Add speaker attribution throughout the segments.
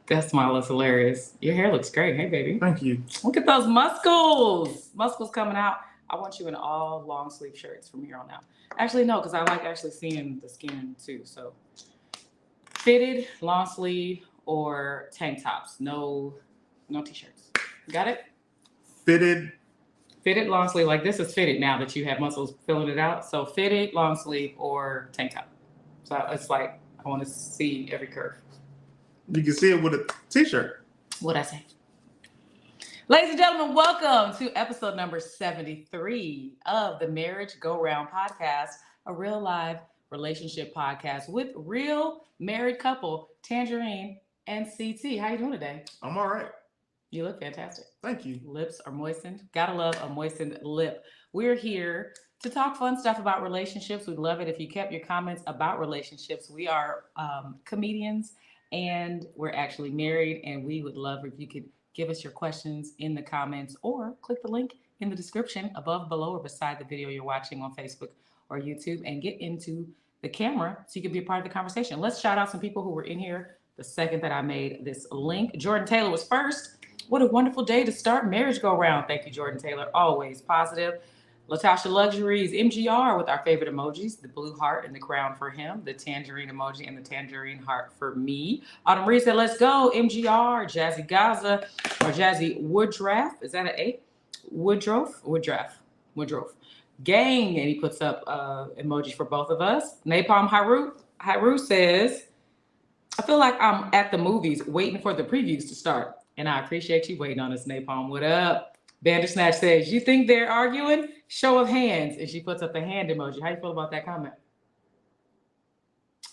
Speaker 1: That smile is hilarious. Your hair looks great. Hey, baby.
Speaker 2: Thank you.
Speaker 1: Look at those muscles. Muscles coming out. I want you in all long sleeve shirts from here on out. Actually, no, because I like actually seeing the skin too. So fitted, long sleeve, or tank tops. No t-shirts. Got it?
Speaker 2: Fitted.
Speaker 1: Fitted, long sleeve. Like this is fitted now that you have muscles filling it out. So fitted, long sleeve, or tank top. So it's like I want to see every curve.
Speaker 2: You can see it with a t-shirt.
Speaker 1: What'd I say? Ladies and gentlemen, welcome to episode number 73 of the Marriage Go Round podcast, a real live relationship podcast with real married couple, Tanjareen and CT. How you doing today?
Speaker 2: I'm all right.
Speaker 1: You look fantastic.
Speaker 2: Thank you.
Speaker 1: Lips are moistened. Gotta love a moistened lip. We're here to talk fun stuff about relationships. We'd love it if you kept your comments about relationships. We are comedians and we're actually married, and we would love if you could give us your questions in the comments or click the link in the description above, below, or beside the video you're watching on Facebook or YouTube and get into the camera so you can be a part of the conversation. Let's shout out some people who were in here the second that I made this link. Jordan Taylor was first. What a wonderful day to start Marriage Go Round. Thank you, Jordan Taylor. Always positive. Latasha Luxuries, MGR with our favorite emojis, the blue heart and the crown for him, the tangerine emoji and the tangerine heart for me. Autumn Reed said, let's go, MGR, Jazzy Gaza, or Jazzy Woodruff. Is that an A? Woodruff. Gang, and he puts up emojis for both of us. Napalm Hyru says, I feel like I'm at the movies waiting for the previews to start. And I appreciate you waiting on us, Napalm. What up? Bandersnatch says, you think they're arguing? Show of hands. And she puts up the hand emoji. How you feel about that comment?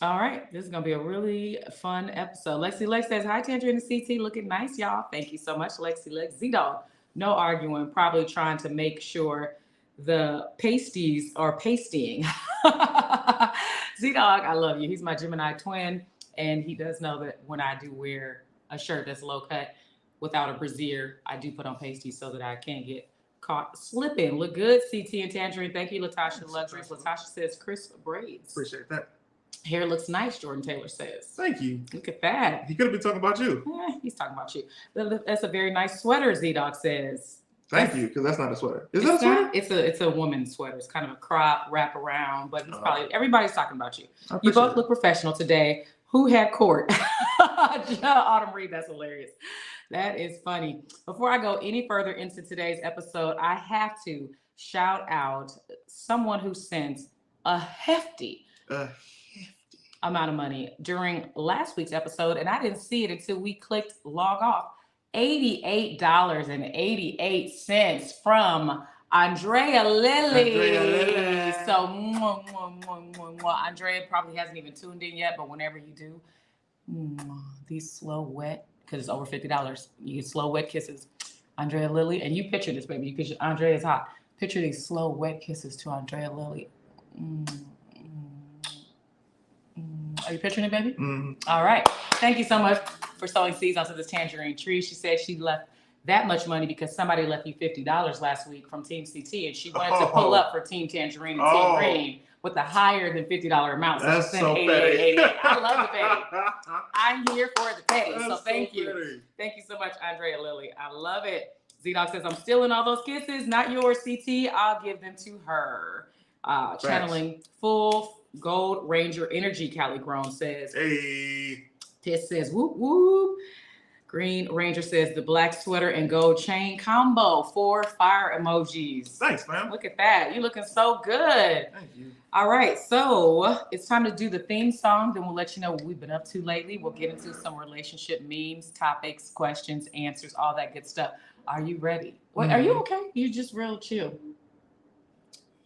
Speaker 1: All right. This is going to be a really fun episode. Lexi Lex says, hi, Tanjareen and CT. Looking nice, y'all. Thank you so much, Lexi Lex. Z-Dog, no arguing. Probably trying to make sure the pasties are pastying. Z-Dog, I love you. He's my Gemini twin. And he does know that when I do wear a shirt that's low cut, without a brassiere, I do put on pasties so that I can't get caught slipping. Look good, CT and Tangerine. Thank you, Latasha Luxuries. Latasha says crisp braids.
Speaker 2: Appreciate that.
Speaker 1: Hair looks nice, Jordan Taylor says.
Speaker 2: Thank you.
Speaker 1: Look at that.
Speaker 2: He could have been talking about you.
Speaker 1: He's talking about you. That's a very nice sweater, Z-Dog says.
Speaker 2: Thank you, because that's not a sweater. Is that a sweater?
Speaker 1: It's a woman's sweater. It's kind of a crop, wrap around, but it's probably everybody's talking about you. You both look professional today. Who had court? Autumn Reed, that's hilarious. That is funny. Before I go any further into today's episode, I have to shout out someone who sent a hefty amount of money during last week's episode, and I didn't see it until we clicked log off. $88.88 from Andrea Lilly. So, Andrea probably hasn't even tuned in yet, but whenever you do, these slow, wet, because it's over $50, you get slow, wet kisses. Andrea Lilly, and you picture this, baby. You picture Andrea is hot. Picture these slow, wet kisses to Andrea Lilly. Are you picturing it, baby?
Speaker 2: Mm-hmm.
Speaker 1: All right. Thank you so much for sowing seeds onto this tangerine tree. She said she left that much money because somebody left you $50 last week from Team CT, and she wanted to pull up for Team Tangerine and Team Green with a higher than $50 amount. So
Speaker 2: that's
Speaker 1: she sent
Speaker 2: so petty.
Speaker 1: I love the petty. I'm here for the petty.
Speaker 2: That's
Speaker 1: so thank you.
Speaker 2: Petty.
Speaker 1: Thank you so much, Andrea Lilly. I love it. Z-Dog says, I'm stealing all those kisses, not yours, CT. I'll give them to her. Channeling full Gold Ranger energy, Callie Grown says.
Speaker 2: Hey.
Speaker 1: Tiss says, whoop, whoop. Green Ranger says, the black sweater and gold chain combo, 4 fire emojis.
Speaker 2: Thanks, fam.
Speaker 1: Look at that. You're looking so good.
Speaker 2: Thank you.
Speaker 1: All right. So it's time to do the theme song. Then we'll let you know what we've been up to lately. We'll get into some relationship memes, topics, questions, answers, all that good stuff. Are you ready? Wait, are you okay? You just real chill.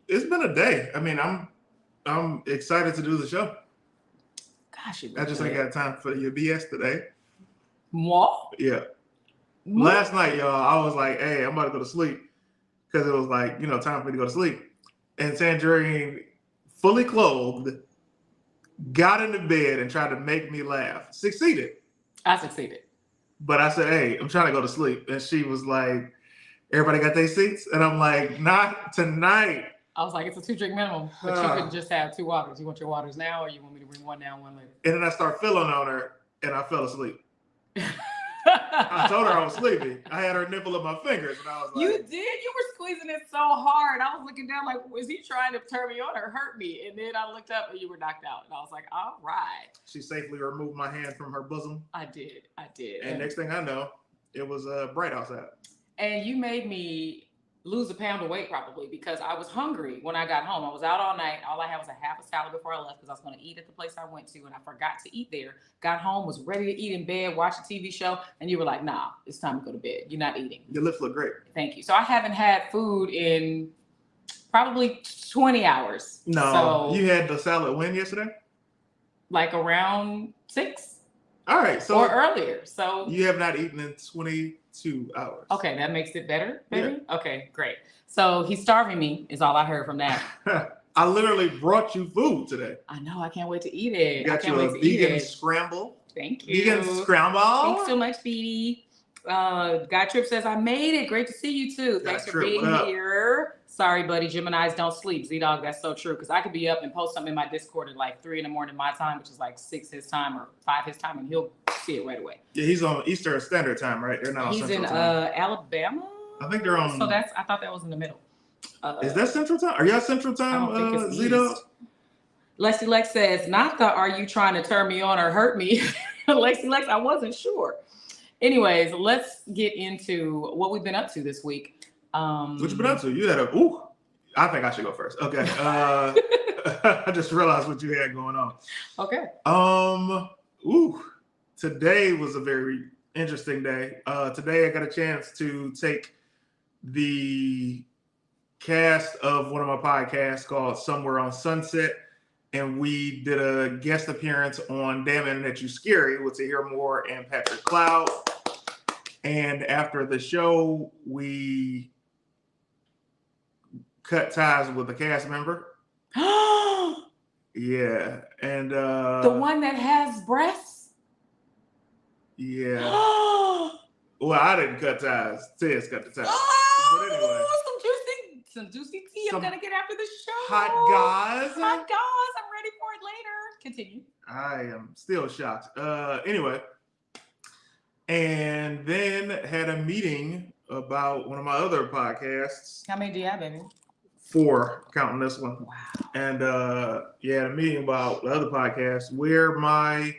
Speaker 2: It's been a day. I mean, I'm excited to do the show.
Speaker 1: Gosh,
Speaker 2: I just ain't got time for your BS today.
Speaker 1: What?
Speaker 2: Yeah. Last night, y'all, I was like, hey, I'm about to go to sleep. Because it was like, time for me to go to sleep. And Tanjareen, fully clothed, got into bed and tried to make me laugh. Succeeded.
Speaker 1: I succeeded.
Speaker 2: But I said, hey, I'm trying to go to sleep. And she was like, everybody got their seats? And I'm like, not tonight.
Speaker 1: I was like, it's a 2-drink minimum, but you couldn't just have 2 waters. You want your waters now, or you want me to bring one now, one later?
Speaker 2: And then I start feeling on her, and I fell asleep. I told her I was sleepy. I had her nipple in my fingers, and I was like,
Speaker 1: You did? You were squeezing it so hard. I was looking down like, was he trying to turn me on or hurt me? And then I looked up and you were knocked out. And I was like, all right.
Speaker 2: She safely removed my hand from her bosom.
Speaker 1: I did.
Speaker 2: And next thing I know, it was bright outside.
Speaker 1: And you made me lose a pound of weight probably because I was hungry when I got home. I was out all night. All I had was a half a salad before I left because I was going to eat at the place I went to, and I forgot to eat there. Got home, was ready to eat in bed, watch a TV show, and you were like, nah, it's time to go to bed. You're not eating.
Speaker 2: Your lips look great.
Speaker 1: Thank you. So I haven't had food in probably 20 hours.
Speaker 2: No, you had the salad when yesterday?
Speaker 1: Like around 6.
Speaker 2: All right. So
Speaker 1: or earlier. So
Speaker 2: you have not eaten in 22 hours.
Speaker 1: Okay, that makes it better, baby?
Speaker 2: Yeah.
Speaker 1: Okay, great. So he's starving me is all I heard from that.
Speaker 2: I literally brought you food today.
Speaker 1: I know, I can't wait to eat it.
Speaker 2: Got
Speaker 1: I can't
Speaker 2: you
Speaker 1: wait
Speaker 2: a
Speaker 1: to eat
Speaker 2: vegan
Speaker 1: it.
Speaker 2: scramble.
Speaker 1: Thank you.
Speaker 2: Vegan scramble.
Speaker 1: Thanks so much, Speedy. Guy Trip says, I made it. Great to see you too. Thanks for being here. Sorry, buddy. Geminis don't sleep. Z-Dog, that's so true. Because I could be up and post something in my Discord at like 3 a.m. my time, which is like 6 his time or 5 his time, and he'll see it right away.
Speaker 2: Yeah, he's on Eastern Standard Time, right? They're not on Central Time.
Speaker 1: He's in Alabama.
Speaker 2: I think they're on.
Speaker 1: So I thought that was in the middle.
Speaker 2: Is that Central Time? Are y'all Central Time?
Speaker 1: I don't think it's
Speaker 2: Z-Dog?
Speaker 1: Lexi Lex says, not the are you trying to turn me on or hurt me? Lexi Lex, I wasn't sure. Anyways, let's get into what we've been up to this week.
Speaker 2: What you been up to? You had I think I should go first. Okay. I just realized what you had going on.
Speaker 1: Okay.
Speaker 2: Today was a very interesting day. Today I got a chance to take the cast of one of my podcasts called Somewhere on Sunset, and we did a guest appearance on Damn Internet You Scary with Tahir Moore and Patrick Cloud. And after the show, we cut ties with a cast member. Yeah. And
Speaker 1: the one that has breasts?
Speaker 2: Yeah. Well, I didn't cut ties. Tez cut the ties. But anyway.
Speaker 1: Some juicy tea. I'm gonna get after the show.
Speaker 2: Hot guys.
Speaker 1: I'm ready for it later. Continue.
Speaker 2: I am still shocked. Anyway. And then had a meeting about one of my other podcasts.
Speaker 1: How many do you have, baby?
Speaker 2: 4, counting this one.
Speaker 1: Wow.
Speaker 2: And had a meeting about the other podcast where my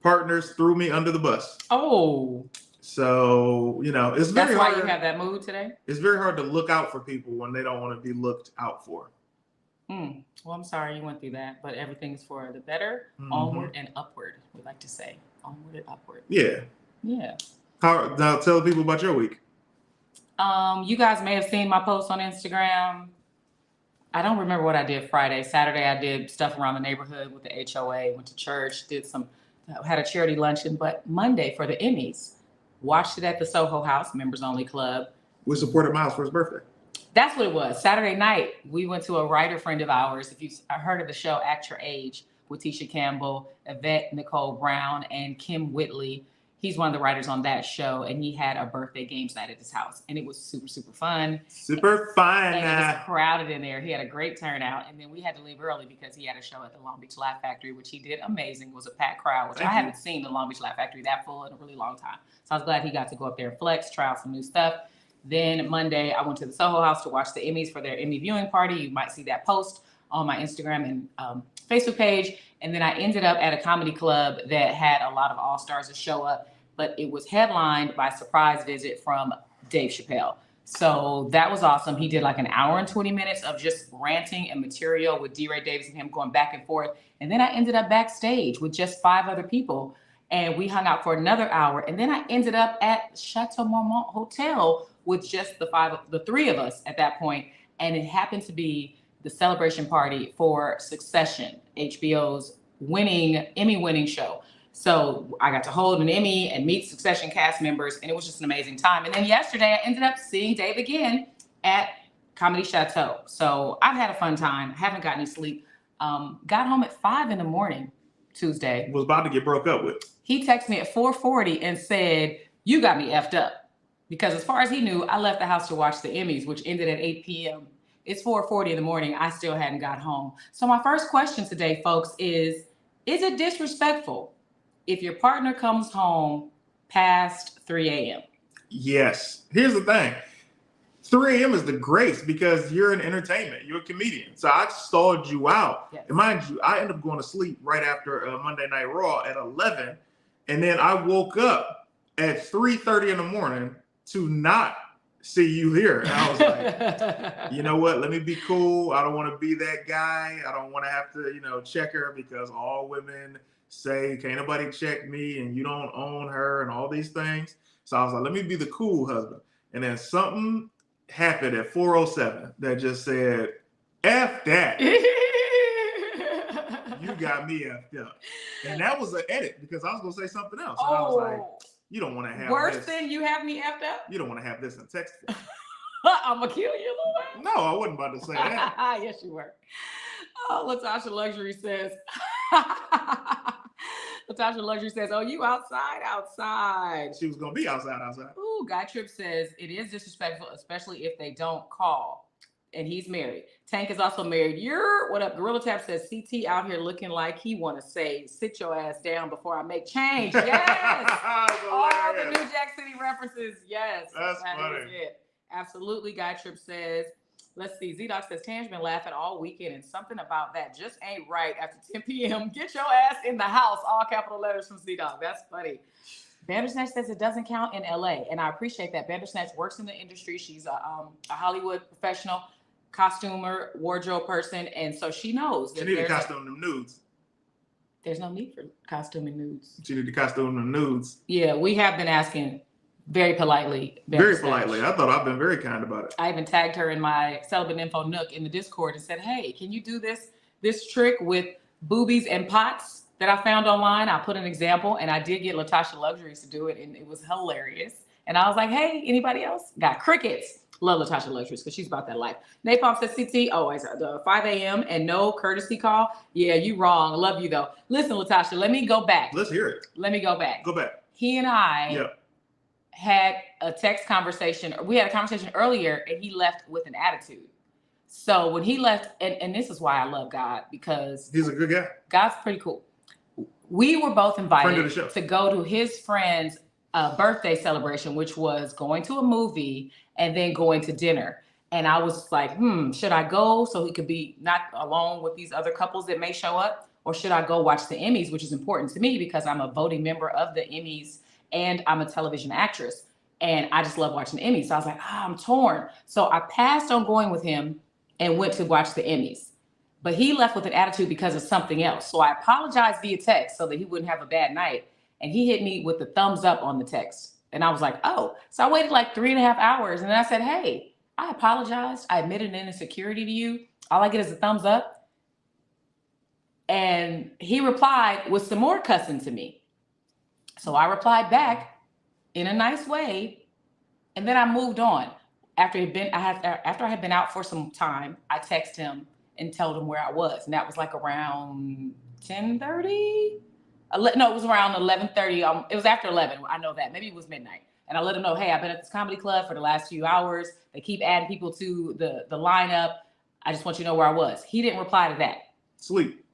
Speaker 2: partners threw me under the bus.
Speaker 1: Oh.
Speaker 2: So, it's very hard.
Speaker 1: That's why you have that mood today?
Speaker 2: It's very hard to look out for people when they don't want to be looked out for.
Speaker 1: Well, I'm sorry you went through that, but everything is for the better, onward and upward, we like to say. Onward and upward.
Speaker 2: Yeah.
Speaker 1: Yeah.
Speaker 2: Now tell people about your week.
Speaker 1: You guys may have seen my post on Instagram. I don't remember what I did Friday. Saturday, I did stuff around the neighborhood with the HOA, went to church, had a charity luncheon. But Monday for the Emmys, watched it at the Soho House, members only club.
Speaker 2: We supported Miles for his birthday.
Speaker 1: That's what it was. Saturday night, we went to a writer friend of ours. If you've heard of the show Act Your Age with Tisha Campbell, Yvette Nicole Brown, and Kim Whitley. He's one of the writers on that show, and he had a birthday games night at his house, and it was super, super fun.
Speaker 2: Super fun.
Speaker 1: And it was crowded in there. He had a great turnout, and then we had to leave early because he had a show at the Long Beach Laugh Factory, which he did amazing. It was a packed crowd, which I haven't seen the Long Beach Laugh Factory that full in a really long time. So I was glad he got to go up there and flex, try out some new stuff. Then Monday, I went to the Soho House to watch the Emmys for their Emmy viewing party. You might see that post on my Instagram and Facebook page. And then I ended up at a comedy club that had a lot of all-stars to show up, but it was headlined by a surprise visit from Dave Chappelle. So that was awesome. He did like an hour and 20 minutes of just ranting and material with D. Ray Davis and him going back and forth. And then I ended up backstage with just 5 other people, and we hung out for another hour. And then I ended up at Chateau Marmont Hotel with just the 3 of us at that point. And it happened to be the celebration party for Succession, HBO's Emmy winning show. So I got to hold an Emmy and meet Succession cast members, and it was just an amazing time. And then yesterday I ended up seeing Dave again at Comedy Chateau. So I've had a fun time. I haven't got any sleep. Got home at 5 a.m. Tuesday.
Speaker 2: Was about to get broke up with.
Speaker 1: He texted me at 4:40 and said, "You got me effed up." Because as far as he knew, I left the house to watch the Emmys, which ended at 8 p.m. It's 4:40 in the morning. I still hadn't got home. So my first question today, folks, is it disrespectful if your partner comes home past 3 a.m.
Speaker 2: Yes. Here's the thing. 3 a.m. is the grace because you're in entertainment. You're a comedian. So I stalled you out.
Speaker 1: Yes.
Speaker 2: And mind you, I ended up going to sleep right after Monday Night Raw at 11. And then I woke up at 3:30 in the morning to not see you here. And I was like, you know what? Let me be cool. I don't want to be that guy. I don't want to have to, check her because all women say, can't nobody check me and you don't own her and all these things. So I was like, let me be the cool husband. And then something happened at 4:07 that just said, F that. You got me effed up. And that was an edit because I was going to say something else. And I was like, you don't want to have
Speaker 1: worse
Speaker 2: this.
Speaker 1: than you have me effed up?
Speaker 2: You don't want to have this in text.
Speaker 1: I'm going to kill you, Lil Wayne.
Speaker 2: No, I wasn't about to say that.
Speaker 1: Yes, you were. Oh, Latasha Luxury says, Latasha Luxury says, oh, you outside.
Speaker 2: She was going to be outside.
Speaker 1: Ooh, Guy Tripp says, it is disrespectful, especially if they don't call. And he's married. Tank is also married. What up? Gorilla Tap says, CT out here looking like he want to say, sit your ass down before I make change. Yes. All the New Jack City references. Yes.
Speaker 2: That's funny.
Speaker 1: It. Absolutely. Guy Tripp says, let's see. Z-Doc says, Tan's been laughing all weekend and something about that just ain't right after 10 p.m. Get your ass in the house. All capital letters from Z-Doc. That's funny. Bandersnatch says it doesn't count in LA. And I appreciate that. Bandersnatch works in the industry. She's a Hollywood professional, costumer, wardrobe person. And so she knows.
Speaker 2: She need to costume them nudes.
Speaker 1: There's no need for costuming nudes.
Speaker 2: She need to costume them nudes.
Speaker 1: Yeah, we have been asking very politely.
Speaker 2: Very politely. I thought I've been very kind about it.
Speaker 1: I even tagged her in my Celibate Info Nook in the Discord and said, hey, can you do this trick with boobies and pots that I found online? I put an example and I did get Latasha Luxuries to do it and it was hilarious. And I was like, hey, anybody else? Got crickets. Love Latasha Luxuries because she's about that life. Napalm says, CT, always the 5 a.m. and no courtesy call. Yeah, you wrong. Love you though. Listen, Latasha, let me go back.
Speaker 2: Let's hear it.
Speaker 1: Let me go back.
Speaker 2: Go back.
Speaker 1: He and I had a text conversation. We had a conversation earlier and he left with an attitude. So when he left, and this is why I love God, because
Speaker 2: he's a good guy.
Speaker 1: God's pretty cool. We were both invited to go to his friend's birthday celebration, which was going to a movie and then going to dinner. And I was like, should I go so he could be not alone with these other couples that may show up? Or should I go watch the Emmys, which is important to me because I'm a voting member of the Emmys and I'm a television actress. And I just love watching the Emmys. So I was like, I'm torn. So I passed on going with him and went to watch the Emmys. But he left with an attitude because of something else. So I apologized via text so that he wouldn't have a bad night. And he hit me with the thumbs up on the text. And I was like, oh. So I waited like 3.5 hours. And then I said, hey, I apologized. I admitted an insecurity to you. All I get is a thumbs up. And he replied with some more cussing to me. So I replied back in a nice way. And then I moved on. After I had been out for some time, I texted him and told him where I was. And that was like around 10:30. No, it was around 11:30. It was after 11. I know that. Maybe it was midnight. And I let him know, hey, I've been at this comedy club for the last few hours. They keep adding people to the lineup. I just want you to know where I was. He didn't reply to that.
Speaker 2: Sleep.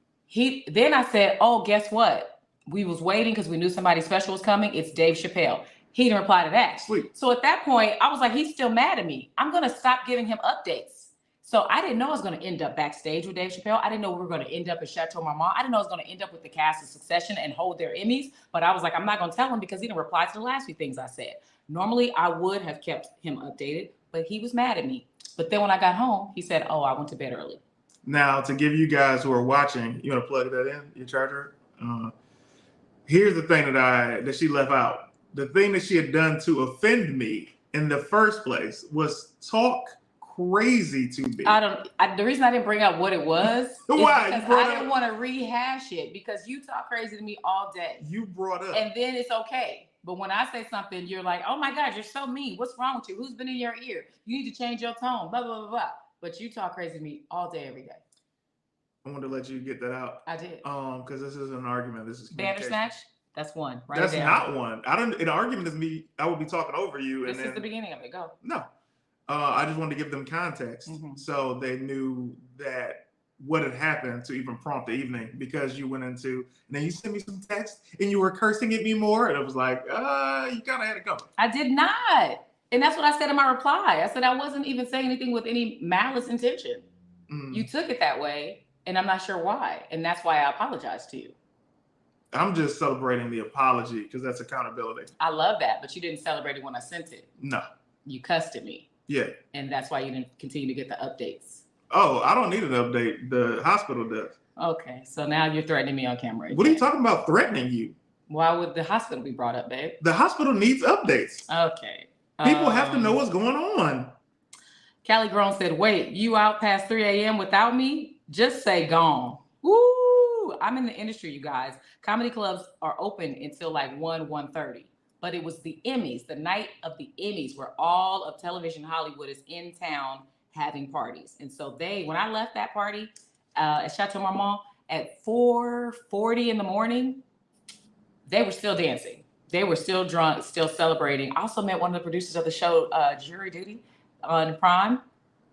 Speaker 1: Then I said, oh, guess what? We was waiting because we knew somebody special was coming. It's Dave Chappelle. He didn't reply to that.
Speaker 2: Sleep.
Speaker 1: So at that point, I was like, he's still mad at me. I'm going to stop giving him updates. So I didn't know I was going to end up backstage with Dave Chappelle. I didn't know we were going to end up at Chateau Marmont. I didn't know I was going to end up with the cast of Succession and hold their Emmys. But I was like, I'm not going to tell him because he didn't reply to the last few things I said. Normally, I would have kept him updated, but he was mad at me. But then when I got home, he said, oh, I went to bed early.
Speaker 2: Now, to give you guys who are watching, you want to plug that in, your charger? Here's the thing that she left out. The thing that she had done to offend me in the first place was talk crazy to me.
Speaker 1: The reason I didn't bring up what it was
Speaker 2: why?
Speaker 1: Because I didn't want to rehash it because you talk crazy to me all day.
Speaker 2: You brought up.
Speaker 1: And then it's okay. But when I say something, you're like, oh my God, you're so mean. What's wrong with you? Who's been in your ear? You need to change your tone, blah, blah, blah, blah. But you talk crazy to me all day, every day.
Speaker 2: I wanted to let you get that out.
Speaker 1: I did.
Speaker 2: Because this is an argument. This is
Speaker 1: Bandersnatch? That's one. Right.
Speaker 2: That's not one. An argument is me. I would be talking over you.
Speaker 1: This is the beginning of it. Go.
Speaker 2: No. I just wanted to give them context so they knew that what had happened to even prompt the evening, because you went into, and then you sent me some text and you were cursing at me more. And I was like, you kind of had it coming.
Speaker 1: I did not. And that's what I said in my reply. I said I wasn't even saying anything with any malice intention. You took it that way, and I'm not sure why. And that's why I apologized to you.
Speaker 2: I'm just celebrating the apology because that's accountability.
Speaker 1: I love that, but you didn't celebrate it when I sent it.
Speaker 2: No.
Speaker 1: You cussed at me.
Speaker 2: Yeah.
Speaker 1: And that's why you didn't continue to get the updates.
Speaker 2: Oh, I don't need an update. The hospital does.
Speaker 1: Okay, so now you're threatening me on camera again.
Speaker 2: What are you talking about threatening you?
Speaker 1: Why would the hospital be brought up, babe?
Speaker 2: The hospital needs updates.
Speaker 1: Okay.
Speaker 2: People have to know what's going on.
Speaker 1: Callie Grown said, wait, you out past 3 a.m. without me? Just say gone. Woo! I'm in the industry, you guys. Comedy clubs are open until like 1:30. But it was the Emmys, the night of the Emmys, where all of television Hollywood is in town having parties. And so when I left that party at Chateau Marmont at 4:40 in the morning, they were still dancing. They were still drunk, still celebrating. I also met one of the producers of the show, Jury Duty on Prime.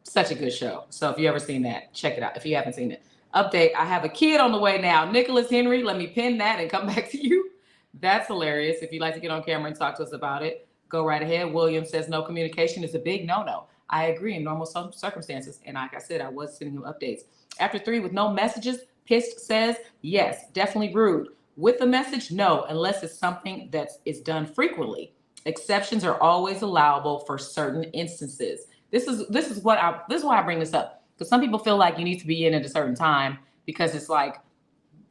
Speaker 1: Such a good show. So if you ever seen that, check it out. If you haven't seen it. Update, I have a kid on the way now. Nicholas Henry, let me pin that and come back to you. That's hilarious. If you'd like to get on camera and talk to us about it, go right ahead. William says no communication is a big no-no. I agree in normal circumstances. And like I said, I was sending him updates. After 3 with no messages, Pissed says, yes, definitely rude. With the message, no, unless it's something that is done frequently. Exceptions are always allowable for certain instances. This is why I bring this up. Because some people feel like you need to be in at a certain time because it's like,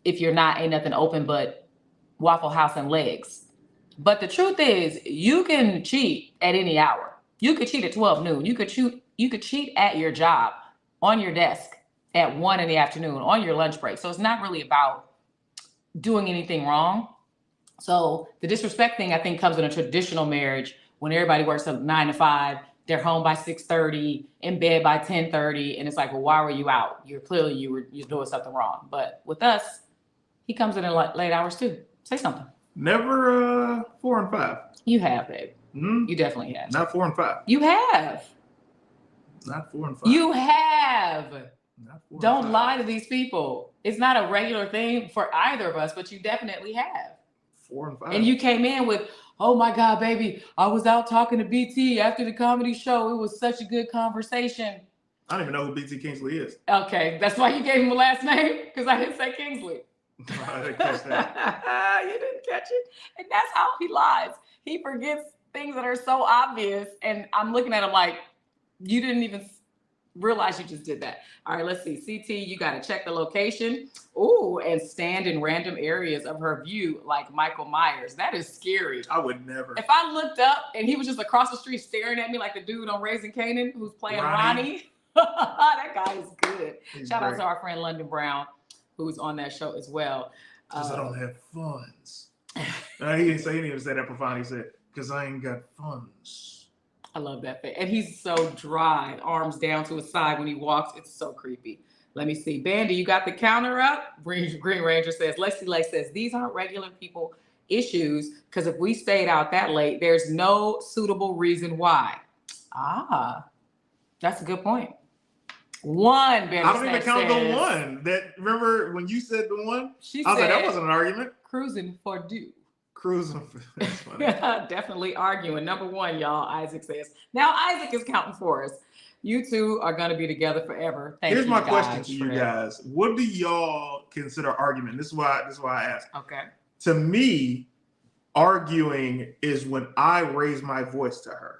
Speaker 1: if you're not, ain't nothing open but Waffle House and legs. But the truth is, you can cheat at any hour. You could cheat at 12 noon. You could cheat at your job, on your desk at 1 in the afternoon, on your lunch break. So it's not really about doing anything wrong. So the disrespect thing, I think, comes in a traditional marriage when everybody works up 9 to 5. They're home by 6:30, in bed by 10:30, and it's like, well, why were you out? You're doing something wrong. But with us, he comes in at late hours too. Say something.
Speaker 2: Never 4 and 5.
Speaker 1: You have, babe.
Speaker 2: Mm-hmm.
Speaker 1: You definitely have.
Speaker 2: Not 4 and 5.
Speaker 1: You have.
Speaker 2: Not 4 and 5.
Speaker 1: You have.
Speaker 2: Not 4
Speaker 1: Don't
Speaker 2: and 5.
Speaker 1: lie to these people. It's not a regular thing for either of us, but you definitely have.
Speaker 2: 4 and 5.
Speaker 1: And you came in with, oh my God, baby, I was out talking to BT after the comedy show. It was such a good conversation.
Speaker 2: I don't even know who BT Kingsley is.
Speaker 1: Okay, that's why you gave him a last name? Because I didn't say Kingsley.
Speaker 2: I didn't catch that.
Speaker 1: You didn't catch it? And that's how he lies. He forgets things that are so obvious. And I'm looking at him like, you didn't even realize you just did that. All right, let's see. CT, you got to check the location. Ooh, and stand in random areas of her view like Michael Myers. That is scary.
Speaker 2: I would never.
Speaker 1: If I looked up and he was just across the street staring at me like the dude on Raising Kanan who's playing Ronnie. That guy is good. Shout out to our friend London Brown, who's on that show as well.
Speaker 2: Because I don't have funds. He didn't even say that profound. He said, because I ain't got funds.
Speaker 1: I love that thing. And he's so dry, arms down to his side when he walks. It's so creepy. Let me see. Bandy, you got the counter up? Green Ranger says, Lexi Lake says, these aren't regular people issues because if we stayed out that late, there's no suitable reason why. That's a good point. One, Bandy,
Speaker 2: I don't even count the one. Remember when you said the one?
Speaker 1: She
Speaker 2: I was
Speaker 1: said,
Speaker 2: like, that wasn't an argument.
Speaker 1: Cruising for due.
Speaker 2: Cruising. That's funny.
Speaker 1: Definitely arguing. Number one, y'all, Isaac says. Now Isaac is counting for us. You two are going to be together forever.
Speaker 2: Here's my question to you guys. What do y'all consider argument? This is why I asked.
Speaker 1: Okay.
Speaker 2: To me, arguing is when I raise my voice to her.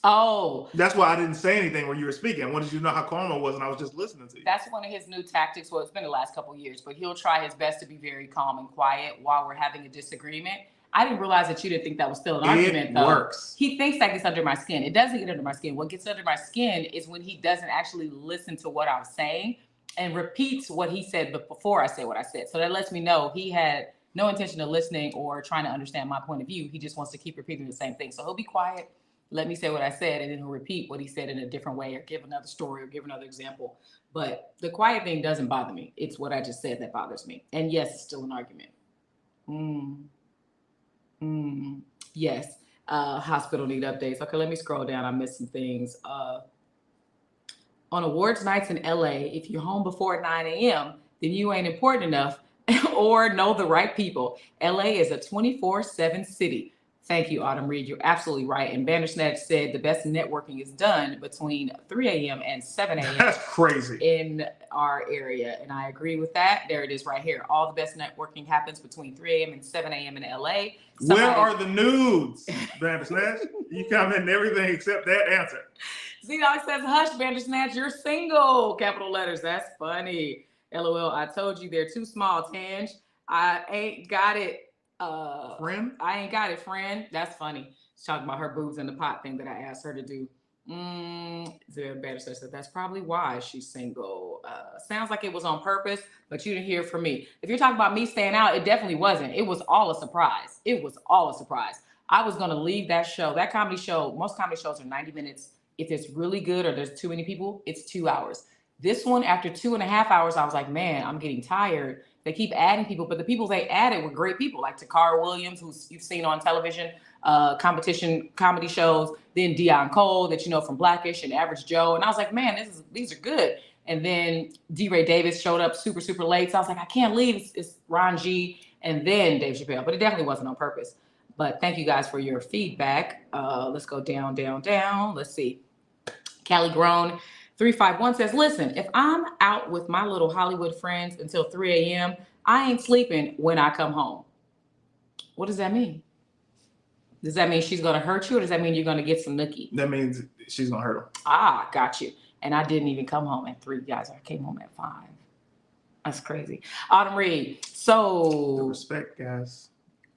Speaker 1: Oh.
Speaker 2: That's why I didn't say anything when you were speaking. I wanted you to know how calm I was and I was just listening to you.
Speaker 1: That's one of his new tactics. Well, it's been the last couple of years, but he'll try his best to be very calm and quiet while we're having a disagreement. I didn't realize that you didn't think that was still an argument, though.
Speaker 2: It works.
Speaker 1: He thinks that gets under my skin. It doesn't get under my skin. What gets under my skin is when he doesn't actually listen to what I'm saying and repeats what he said before I said what I said. So that lets me know he had no intention of listening or trying to understand my point of view. He just wants to keep repeating the same thing. So he'll be quiet, let me say what I said, and then he'll repeat what he said in a different way or give another story or give another example. But the quiet thing doesn't bother me. It's what I just said that bothers me. And yes, it's still an argument. Yes. Hospital need updates. Okay, let me scroll down. I missed some things. On awards nights in LA, if you're home before 9 a.m., then you ain't important enough or know the right people. LA is a 24/7 city. Thank you, Autumn Reed. You're absolutely right. And Bandersnatch said the best networking is done between 3 a.m. and 7 a.m.
Speaker 2: That's crazy.
Speaker 1: in our area. And I agree with that. There it is right here. All the best networking happens between 3 a.m. and 7 a.m. in LA.
Speaker 2: Where are the nudes, Bandersnatch? You comment in everything except that answer.
Speaker 1: Z-Dog says, hush, Bandersnatch, you're single. Capital letters. That's funny. LOL, I told you they're too small, Tanj. I ain't got it.
Speaker 2: Friend?
Speaker 1: I ain't got it, friend. That's funny. She's talking about her boobs in the pot thing that I asked her to do. Bandersnatch said, that's probably why she's single. Sounds like it was on purpose, but you didn't hear from me. If you're talking about me staying out, it definitely wasn't. It was all a surprise. It was all a surprise. I was going to leave that show. That comedy show, most comedy shows are 90 minutes. If it's really good or there's too many people, it's 2 hours. This one, after 2.5 hours, I was like, man, I'm getting tired. They keep adding people, but the people they added were great people, like Takara Williams, who you've seen on television, competition comedy shows, then Dion Cole, that you know from Blackish and Average Joe. And I was like, man, these are good. And then D. Ray Davis showed up super, super late. So I was like, I can't leave. It's Ron G. and then Dave Chappelle, but it definitely wasn't on purpose. But thank you guys for your feedback. Let's go down, down, down. Let's see. Callie Grown 351 says, listen, if I'm out with my little Hollywood friends until 3 a.m., I ain't sleeping when I come home. What does that mean? Does that mean she's going to hurt you, or does that mean you're going to get some nookie?
Speaker 2: That means she's going to hurt him.
Speaker 1: Ah, got you. And I didn't even come home at 3, guys. I came home at 5. That's crazy. Autumn Reed. So
Speaker 2: The respect, guys.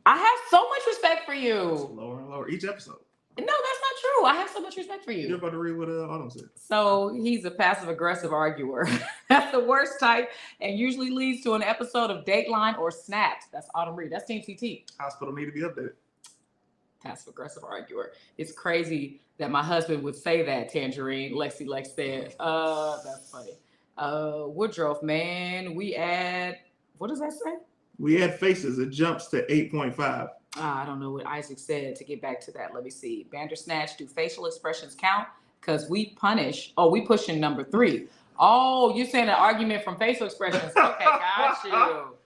Speaker 1: I have so much respect for you.
Speaker 2: It's lower and lower each episode.
Speaker 1: No, that's not true. I have so much respect for you.
Speaker 2: You're about to read what Autumn said.
Speaker 1: So he's a passive-aggressive arguer. That's the worst type, and usually leads to an episode of Dateline or Snapped. That's Autumn Reed. That's Team CT.
Speaker 2: Hospital need to be updated.
Speaker 1: Passive-aggressive arguer. It's crazy that my husband would say that, Tanjareen. Lexi Lex said. That's funny. Woodruff, man, we add, what does that say?
Speaker 2: We add faces. It jumps to 8.5.
Speaker 1: I don't know what Isaac said to get back to that. Let me see. Bandersnatch, do facial expressions count? Because we punish. Oh, we pushing number 3. Oh, you're saying an argument from facial expressions. Okay, got you.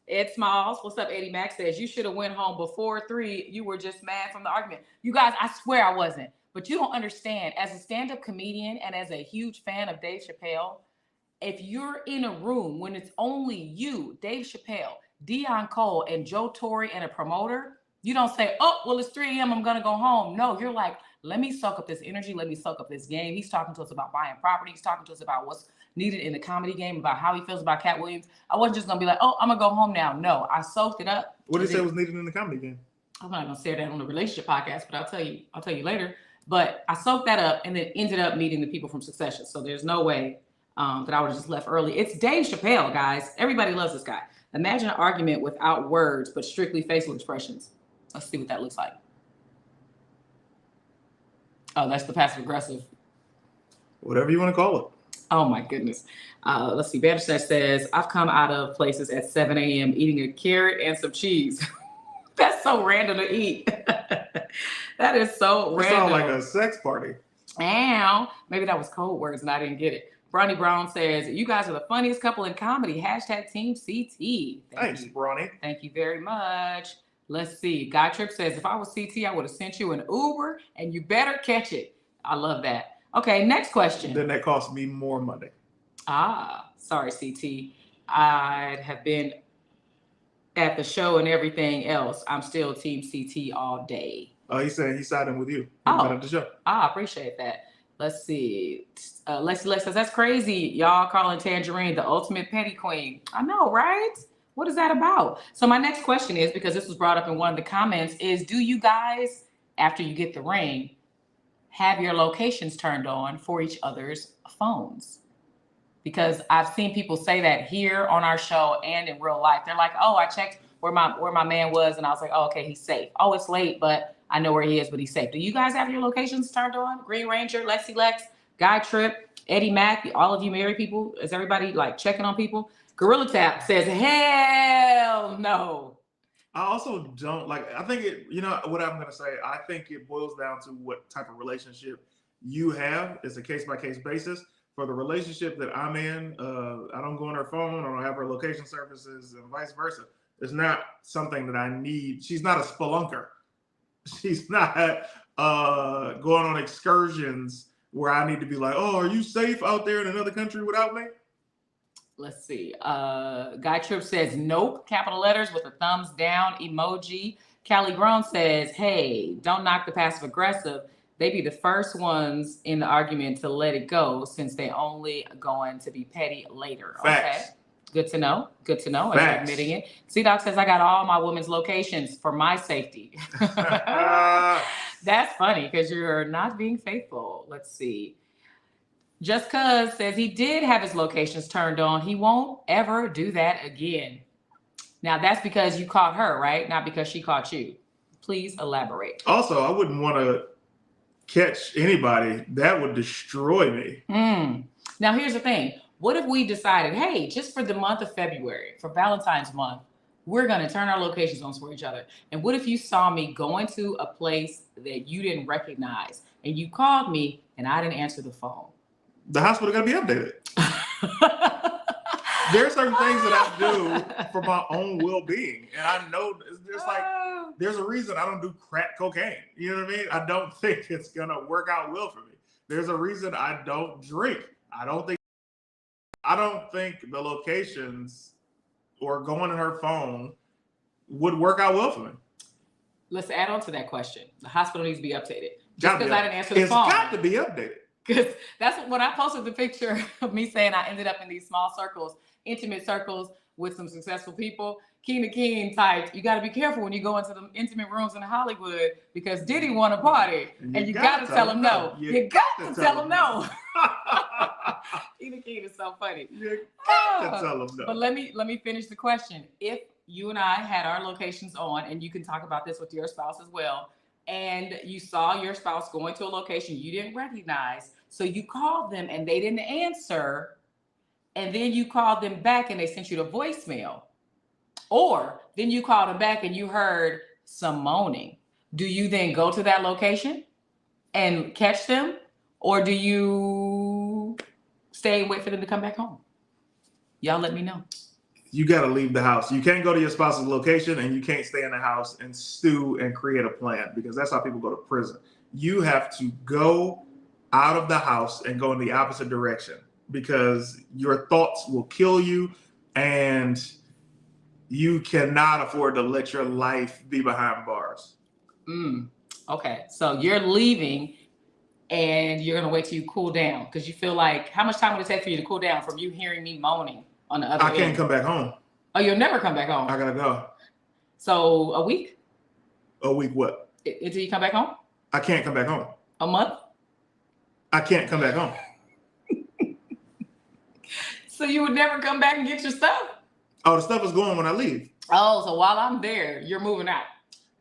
Speaker 1: Ed Smalls, what's up? Eddie Max says, you should have went home before 3. You were just mad from the argument. You guys, I swear I wasn't. But you don't understand. As a stand-up comedian and as a huge fan of Dave Chappelle, if you're in a room when it's only you, Dave Chappelle, Dion Cole, and Joe Torre and a promoter, you don't say, oh, well, it's 3 a.m. I'm going to go home. No, you're like, let me soak up this energy. Let me soak up this game. He's talking to us about buying property. He's talking to us about what's needed in the comedy game, about how he feels about Cat Williams. I wasn't just going to be like, oh, I'm going to go home now. No, I soaked it up.
Speaker 2: What did he say was needed in the comedy game?
Speaker 1: I'm not going to say that on the relationship podcast, but I'll tell you later. But I soaked that up and then ended up meeting the people from Succession. So there's no way that I would have just left early. It's Dave Chappelle, guys. Everybody loves this guy. Imagine an argument without words, but strictly facial expressions. Let's see what that looks like. Oh, that's the passive aggressive.
Speaker 2: Whatever you want to call it.
Speaker 1: Oh my goodness. Let's see. Bandersnatch says, I've come out of places at 7 a.m. eating a carrot and some cheese. That's so random to eat. That is so random.
Speaker 2: It sounds like a sex party.
Speaker 1: Ow. Maybe that was code words and I didn't get it. Bronny Brown says, you guys are the funniest couple in comedy. # Team CT.
Speaker 2: Thanks, Bronny.
Speaker 1: Thank you very much. Let's see. Guy Trip says, if I was CT, I would have sent you an Uber and you better catch it. I love that. Okay, next question.
Speaker 2: Then that cost me more money.
Speaker 1: Sorry, CT. I'd have been at the show and everything else. I'm still Team CT all day.
Speaker 2: Oh, he's saying he's siding with you.
Speaker 1: Oh,
Speaker 2: the show.
Speaker 1: I appreciate that. Let's see. Lex says, that's crazy. Y'all calling Tanjareen the ultimate petty queen. I know, right? What is that about? So my next question is, because this was brought up in one of the comments, is do you guys, after you get the ring, have your locations turned on for each other's phones? Because I've seen people say that here on our show and in real life. They're like, oh, I checked where my man was, and I was like, oh, okay, he's safe. Oh, it's late, but I know where he is, but he's safe. Do you guys have your locations turned on? Green Ranger, Lexi Lex, Guy Trip, Eddie Mack, all of you married people? Is everybody like checking on people? Gorilla Tap says, hell no.
Speaker 2: I also don't like, I think it, you know what I'm going to say? I think it boils down to what type of relationship you have. It's a case-by-case basis. for the relationship that I'm in, I don't go on her phone. I don't have her location services, and vice versa. It's not something that I need. She's not a spelunker. She's not going on excursions where I need to be like, oh, are you safe out there in another country without me?
Speaker 1: Let's see. Guy Trip says nope, capital letters with a thumbs down emoji. Callie Grown says, hey, don't knock the passive aggressive. They be the first ones in the argument to let it go since they only going to be petty later.
Speaker 2: Facts.
Speaker 1: Okay. Good to know. Good to know. And you're
Speaker 2: Facts.
Speaker 1: admitting it. C-Doc says, I got all my women's locations for my safety. That's funny because you're not being faithful. Let's see. Just Cuz says he did have his locations turned on. He won't ever do that again. Now, that's because you caught her, right? Not because she caught you. Please elaborate.
Speaker 2: Also, I wouldn't want to catch anybody. That would destroy me.
Speaker 1: Now, here's the thing. What if we decided, hey, just for the month of February, for Valentine's month, we're going to turn our locations on for each other. And what if you saw me going to a place that you didn't recognize and you called me and I didn't answer the phone?
Speaker 2: The hospital got to be updated. There are certain things that I do for my own well-being. And I know there's a reason I don't do crack cocaine. You know what I mean? I don't think it's going to work out well for me. There's a reason I don't drink. I don't think the locations or going in her phone would work out well for me.
Speaker 1: Let's add on to that question. The hospital needs to be updated. Just because I didn't answer the phone.
Speaker 2: It's got to be updated.
Speaker 1: Because that's when I posted the picture of me saying I ended up in these small circles, intimate circles with some successful people. Keena King typed, you got to be careful when you go into the intimate rooms in Hollywood because Diddy want to party and you got to tell him no. You got to tell him no. Keena King is so funny.
Speaker 2: You got to tell him no.
Speaker 1: But let me finish the question. If you and I had our locations on, and you can talk about this with your spouse as well, and you saw your spouse going to a location you didn't recognize, so you called them and they didn't answer, and then you called them back and they sent you the voicemail, or then you called them back and you heard some moaning. Do you then go to that location and catch them, or do you stay and wait for them to come back home? Y'all let me know.
Speaker 2: You got to leave the house. You can't go to your spouse's location and you can't stay in the house and stew and create a plan, because that's how people go to prison. You have to go out of the house and go in the opposite direction, because your thoughts will kill you and you cannot afford to let your life be behind bars.
Speaker 1: Okay. So you're leaving and you're going to wait till you cool down, because you feel like, how much time would it take for you to cool down from you hearing me moaning on the other end?
Speaker 2: I can't come back home.
Speaker 1: Oh, you'll never come back home?
Speaker 2: I got to go.
Speaker 1: So a week?
Speaker 2: A week what?
Speaker 1: Until you come back home?
Speaker 2: I can't come back home.
Speaker 1: A month?
Speaker 2: I can't come back home.
Speaker 1: So you would never come back and get your stuff?
Speaker 2: Oh, the stuff is going when I leave.
Speaker 1: Oh, so while I'm there, you're moving out.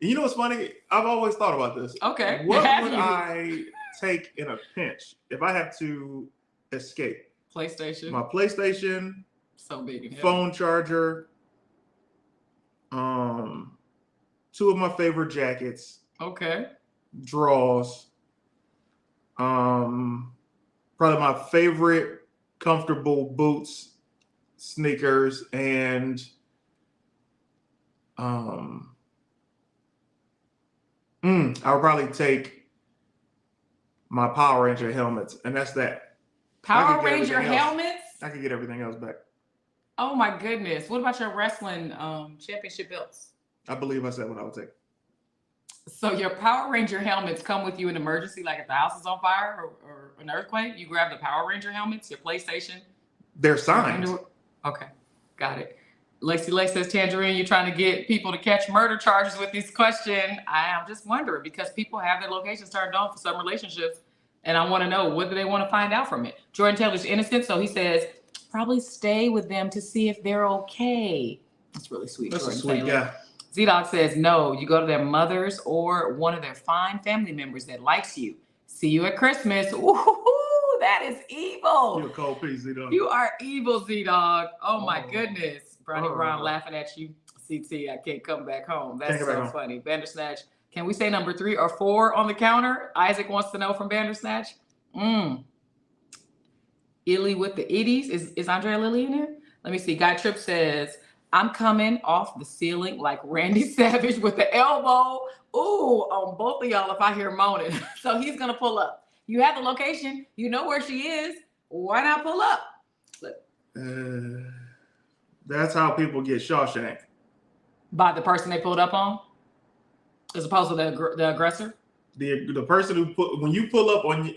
Speaker 2: You know what's funny? I've always thought about this.
Speaker 1: Okay.
Speaker 2: What would I take in a pinch if I have to escape?
Speaker 1: PlayStation.
Speaker 2: My PlayStation.
Speaker 1: So big and heavy.
Speaker 2: Phone charger. 2 of my favorite jackets.
Speaker 1: Okay.
Speaker 2: Drawers. Probably my favorite comfortable boots, sneakers, and I would probably take my Power Ranger helmets, and that's that.
Speaker 1: Power Ranger helmets?
Speaker 2: I could get everything else back.
Speaker 1: Oh my goodness. What about your wrestling championship belts?
Speaker 2: I believe I said what I would take.
Speaker 1: So your Power Ranger helmets come with you in emergency, like if the house is on fire or an earthquake, you grab the Power Ranger helmets, your PlayStation.
Speaker 2: They're signed.
Speaker 1: Okay, got it. Lacey Lake says, Tanjareen, you're trying to get people to catch murder charges with this question. I am just wondering, because people have their locations turned on for some relationships, and I want to know, what do they want to find out from it? Jordan Taylor's innocent, so he says, probably stay with them to see if they're okay. That's really sweet.
Speaker 2: That's
Speaker 1: Jordan
Speaker 2: a sweet
Speaker 1: Taylor.
Speaker 2: guy.
Speaker 1: Z-Dog says, no, you go to their mothers or one of their fine family members that likes you. See you at Christmas. Ooh, that is evil.
Speaker 2: You're a cold piece, Z-Dog.
Speaker 1: You are evil, Z-Dog. Oh my goodness. Brownie Brown laughing at you. CT, I can't come back home. That's so funny. Bandersnatch. Can we say number 3 or 4 on the counter? Isaac wants to know from Bandersnatch. Illy with the itties. Is Andrea Lilly in here? Let me see. Guy Trip says, I'm coming off the ceiling like Randy Savage with the elbow. Ooh, on both of y'all if I hear moaning. So he's going to pull up. You have the location. You know where she is. Why not pull up? Look.
Speaker 2: That's how people get Shawshank. By
Speaker 1: the person they pulled up on? As opposed to the aggressor?
Speaker 2: The person who when you pull up on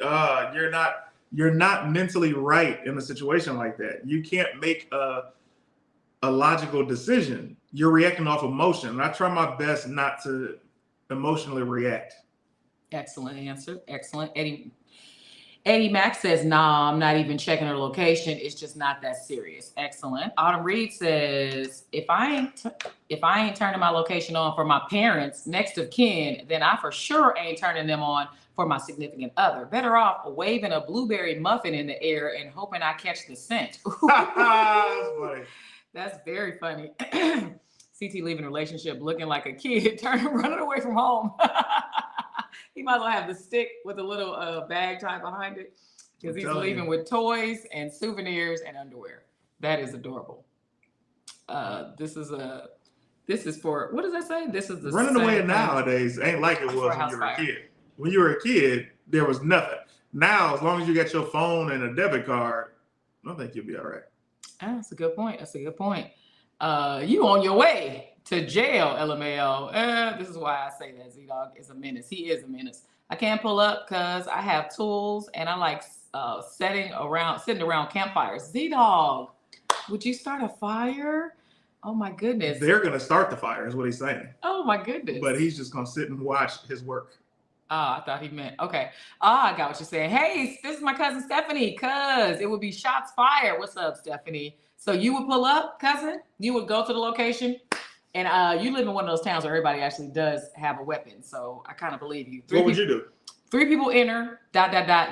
Speaker 2: you're not mentally right in a situation like that. You can't make a logical decision. You're reacting off emotion. And I try my best not to emotionally react.
Speaker 1: Excellent answer. Excellent. Eddie Mack says, nah, I'm not even checking her location. It's just not that serious. Excellent. Autumn Reed says, if I ain't turning my location on for my parents next of kin, then I for sure ain't turning them on for my significant other. Better off waving a blueberry muffin in the air and hoping I catch the scent.
Speaker 2: That's funny.
Speaker 1: That's very funny. CT leaving a relationship looking like a kid, running away from home. He might as well have the stick with a little bag tied behind it because he's leaving with toys and souvenirs and underwear. That is adorable. This is for, what does that say? This is the
Speaker 2: running away nowadays ain't like it was when you were a kid. When you were a kid, there was nothing. Now, as long as you got your phone and a debit card, I think you'll be all right.
Speaker 1: That's a good point. That's a good point. You on your way to jail, LMAO. This is why I say that Z-Dog is a menace. He is a menace. I can't pull up because I have tools and I like sitting around campfires. Z-Dog, would you start a fire? Oh my goodness.
Speaker 2: They're gonna start the fire, is what he's saying.
Speaker 1: Oh my goodness.
Speaker 2: But he's just gonna sit and watch his work.
Speaker 1: I thought he meant, okay. I got what you're saying. Hey, this is my cousin Stephanie, cuz it would be shots fired. What's up, Stephanie? So you would pull up, cousin? You would go to the location? And you live in one of those towns where everybody actually does have a weapon. So I kind of believe you.
Speaker 2: What would you do?
Speaker 1: 3 people enter, ...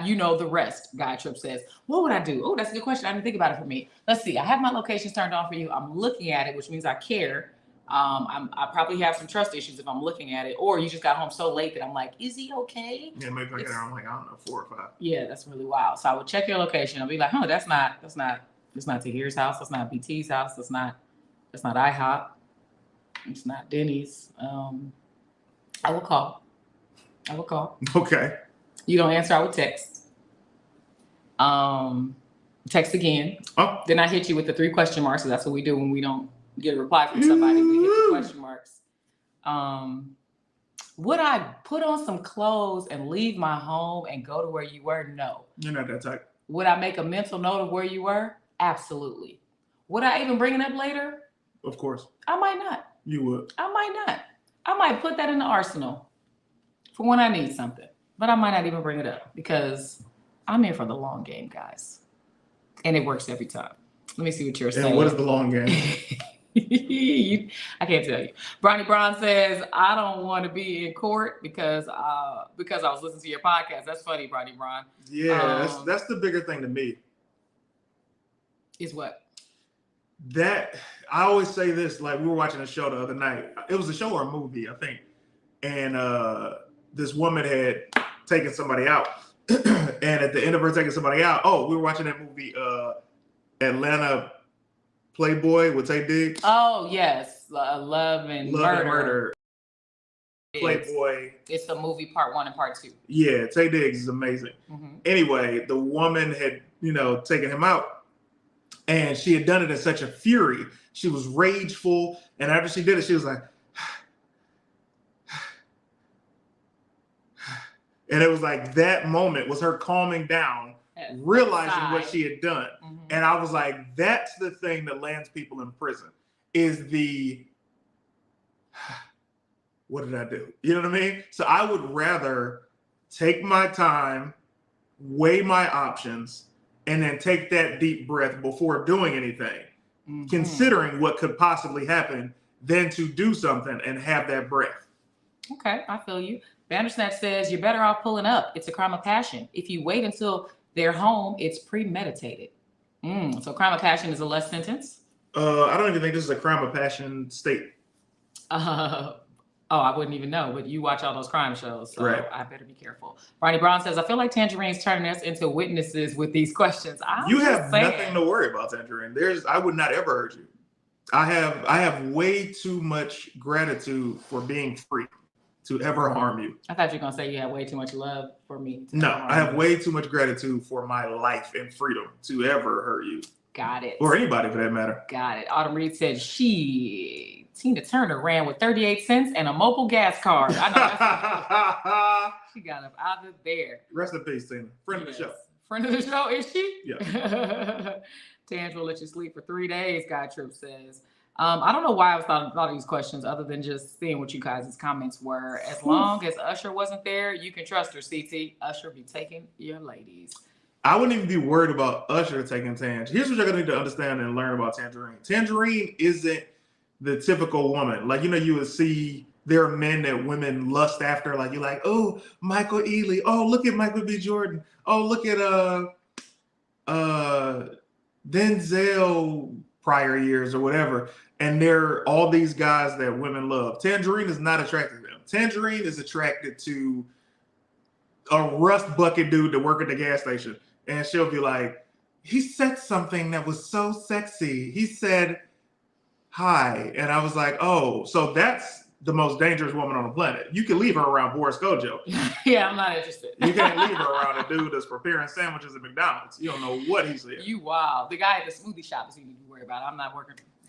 Speaker 1: You know the rest, Guy Trip says. What would I do? Oh, that's a good question. I didn't think about it for me. Let's see. I have my locations turned on for you. I'm looking at it, which means I care. I probably have some trust issues if I'm looking at it. Or you just got home so late that I'm like, is he okay?
Speaker 2: Yeah, maybe I get there, I'm like, I don't know, 4 or 5.
Speaker 1: Yeah, that's really wild. So I would check your location. I'll be like, that's not Tahir's house. That's not BT's house. That's not IHOP. It's not Denny's. I will call.
Speaker 2: Okay.
Speaker 1: You don't answer, I would text. Text again.
Speaker 2: Oh.
Speaker 1: Then I hit you with the 3 question marks. So that's what we do when we don't get a reply from somebody. We hit the question marks. Would I put on some clothes and leave my home and go to where you were? No.
Speaker 2: You're not that type.
Speaker 1: Would I make a mental note of where you were? Absolutely. Would I even bring it up later?
Speaker 2: Of course.
Speaker 1: I might not.
Speaker 2: You would.
Speaker 1: I might not. I might put that in the arsenal for when I need something. But I might not even bring it up because I'm here for the long game, guys. And it works every time. Let me see what you're saying.
Speaker 2: And what is the long game?
Speaker 1: I can't tell you. Bronny Brown says, I don't want to be in court because I was listening to your podcast. That's funny, Bronny Brown.
Speaker 2: Yeah, that's the bigger thing to me.
Speaker 1: Is what?
Speaker 2: That, I always say this, like we were watching a show the other night. It was a show or a movie, I think. And this woman had taken somebody out. And at the end of her taking somebody out, we were watching that movie, Atlanta Playboy with Tay Diggs.
Speaker 1: Oh, yes. Love and Murder.
Speaker 2: Playboy.
Speaker 1: It's a movie part 1 and part 2.
Speaker 2: Yeah, Tay Diggs is amazing. Mm-hmm. Anyway, the woman had, taken him out. And she had done it in such a fury. She was rageful. And after she did it, she was like, and it was like that moment was her calming down, realizing what she had done. Mm-hmm. And I was like, that's the thing that lands people in prison is the, what did I do? You know what I mean? So I would rather take my time, weigh my options, and then take that deep breath before doing anything, considering what could possibly happen, than to do something and have that breath.
Speaker 1: Okay, I feel you. Bandersnatch says, you're better off pulling up. It's a crime of passion. If you wait until they're home, it's premeditated. So crime of passion is a less sentence?
Speaker 2: I don't even think this is a crime of passion state.
Speaker 1: Oh, I wouldn't even know, but you watch all those crime shows, so
Speaker 2: Right.
Speaker 1: I better be careful. Barney Brown says, I feel like Tangereen's turning us into witnesses with these questions.
Speaker 2: You have nothing to worry about, Tanjareen. I would not ever hurt you. I have way too much gratitude for being free to ever harm you.
Speaker 1: I thought you were going to say you have way too much love for me.
Speaker 2: No, I have way too much gratitude for my life and freedom to ever hurt you.
Speaker 1: Got it.
Speaker 2: Or anybody for that matter.
Speaker 1: Got it. Autumn Reed said Tina Turner ran with 38 cents and a mobile gas card. I know she got up out of there.
Speaker 2: Rest in peace, Tina. Friend of the show.
Speaker 1: Friend of the show, is she?
Speaker 2: Yeah.
Speaker 1: Tange will let you sleep for 3 days, Guy Trip says. I don't know why I was thought of these questions other than just seeing what you guys' comments were. As long as Usher wasn't there, you can trust her, CT. Usher be taking your ladies.
Speaker 2: I wouldn't even be worried about Usher taking Tange. Here's what you're going to need to understand and learn about Tanjareen. Tanjareen isn't the typical woman. Like, you would see there are men that women lust after. Like, you're like, oh, Michael Ealy. Oh, look at Michael B. Jordan. Oh, look at Denzel prior years or whatever. And there are all these guys that women love. Tanjareen is not attracted to them. Tanjareen is attracted to a rust bucket dude that work at the gas station. And she'll be like, he said something that was so sexy. He said, hi. And I was like, oh, so that's the most dangerous woman on the planet. You can leave her around Boris Kojo.
Speaker 1: Yeah, I'm not interested.
Speaker 2: You can't leave her around a dude that's preparing sandwiches at McDonald's. You don't know what he said.
Speaker 1: You wild. The guy at the smoothie shop is who you need to worry about. I'm not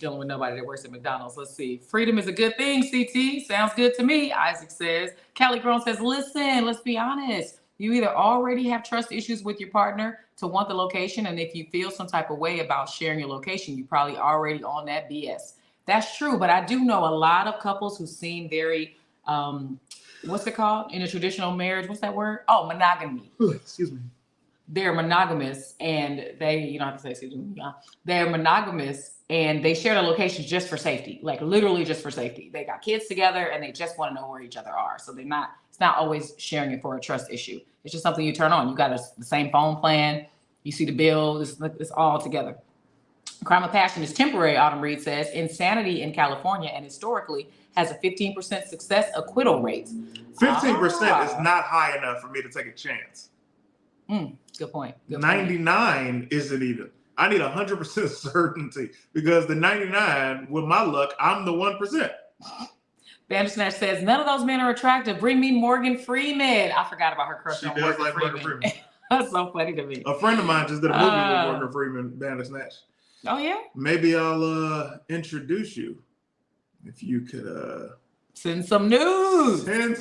Speaker 1: dealing with nobody that works at McDonald's. Let's see. Freedom is a good thing, CT. Sounds good to me, Isaac says. Callie Grown says, listen, let's be honest. You either already have trust issues with your partner to want the location, and if you feel some type of way about sharing your location, you probably already on that BS. That's true, but I do know a lot of couples who seem very, what's it called? In a traditional marriage, what's that word? Oh, monogamy.
Speaker 2: Excuse me.
Speaker 1: They're monogamous, and you don't have to say excuse me. They're monogamous, and they share their locations just for safety, like literally just for safety. They got kids together, and they just want to know where each other are. So it's not always sharing it for a trust issue. It's just something you turn on. You got the same phone plan. You see the bill. It's all together. Crime of passion is temporary, Autumn Reed says. Insanity in California and historically has a 15% success acquittal rate.
Speaker 2: 15% is not high enough for me to take a chance.
Speaker 1: Good point.
Speaker 2: 99 isn't even. I need 100% certainty because the 99, with my luck, I'm the 1%.
Speaker 1: Bandersnatch says, none of those men are attractive. Bring me Morgan Freeman. I forgot about her crush on Morgan Freeman. That's so funny to me.
Speaker 2: A friend of mine just did a movie with Morgan Freeman, Bandersnatch.
Speaker 1: Oh, yeah?
Speaker 2: Maybe I'll introduce you. If you could
Speaker 1: send some nudes.
Speaker 2: Doing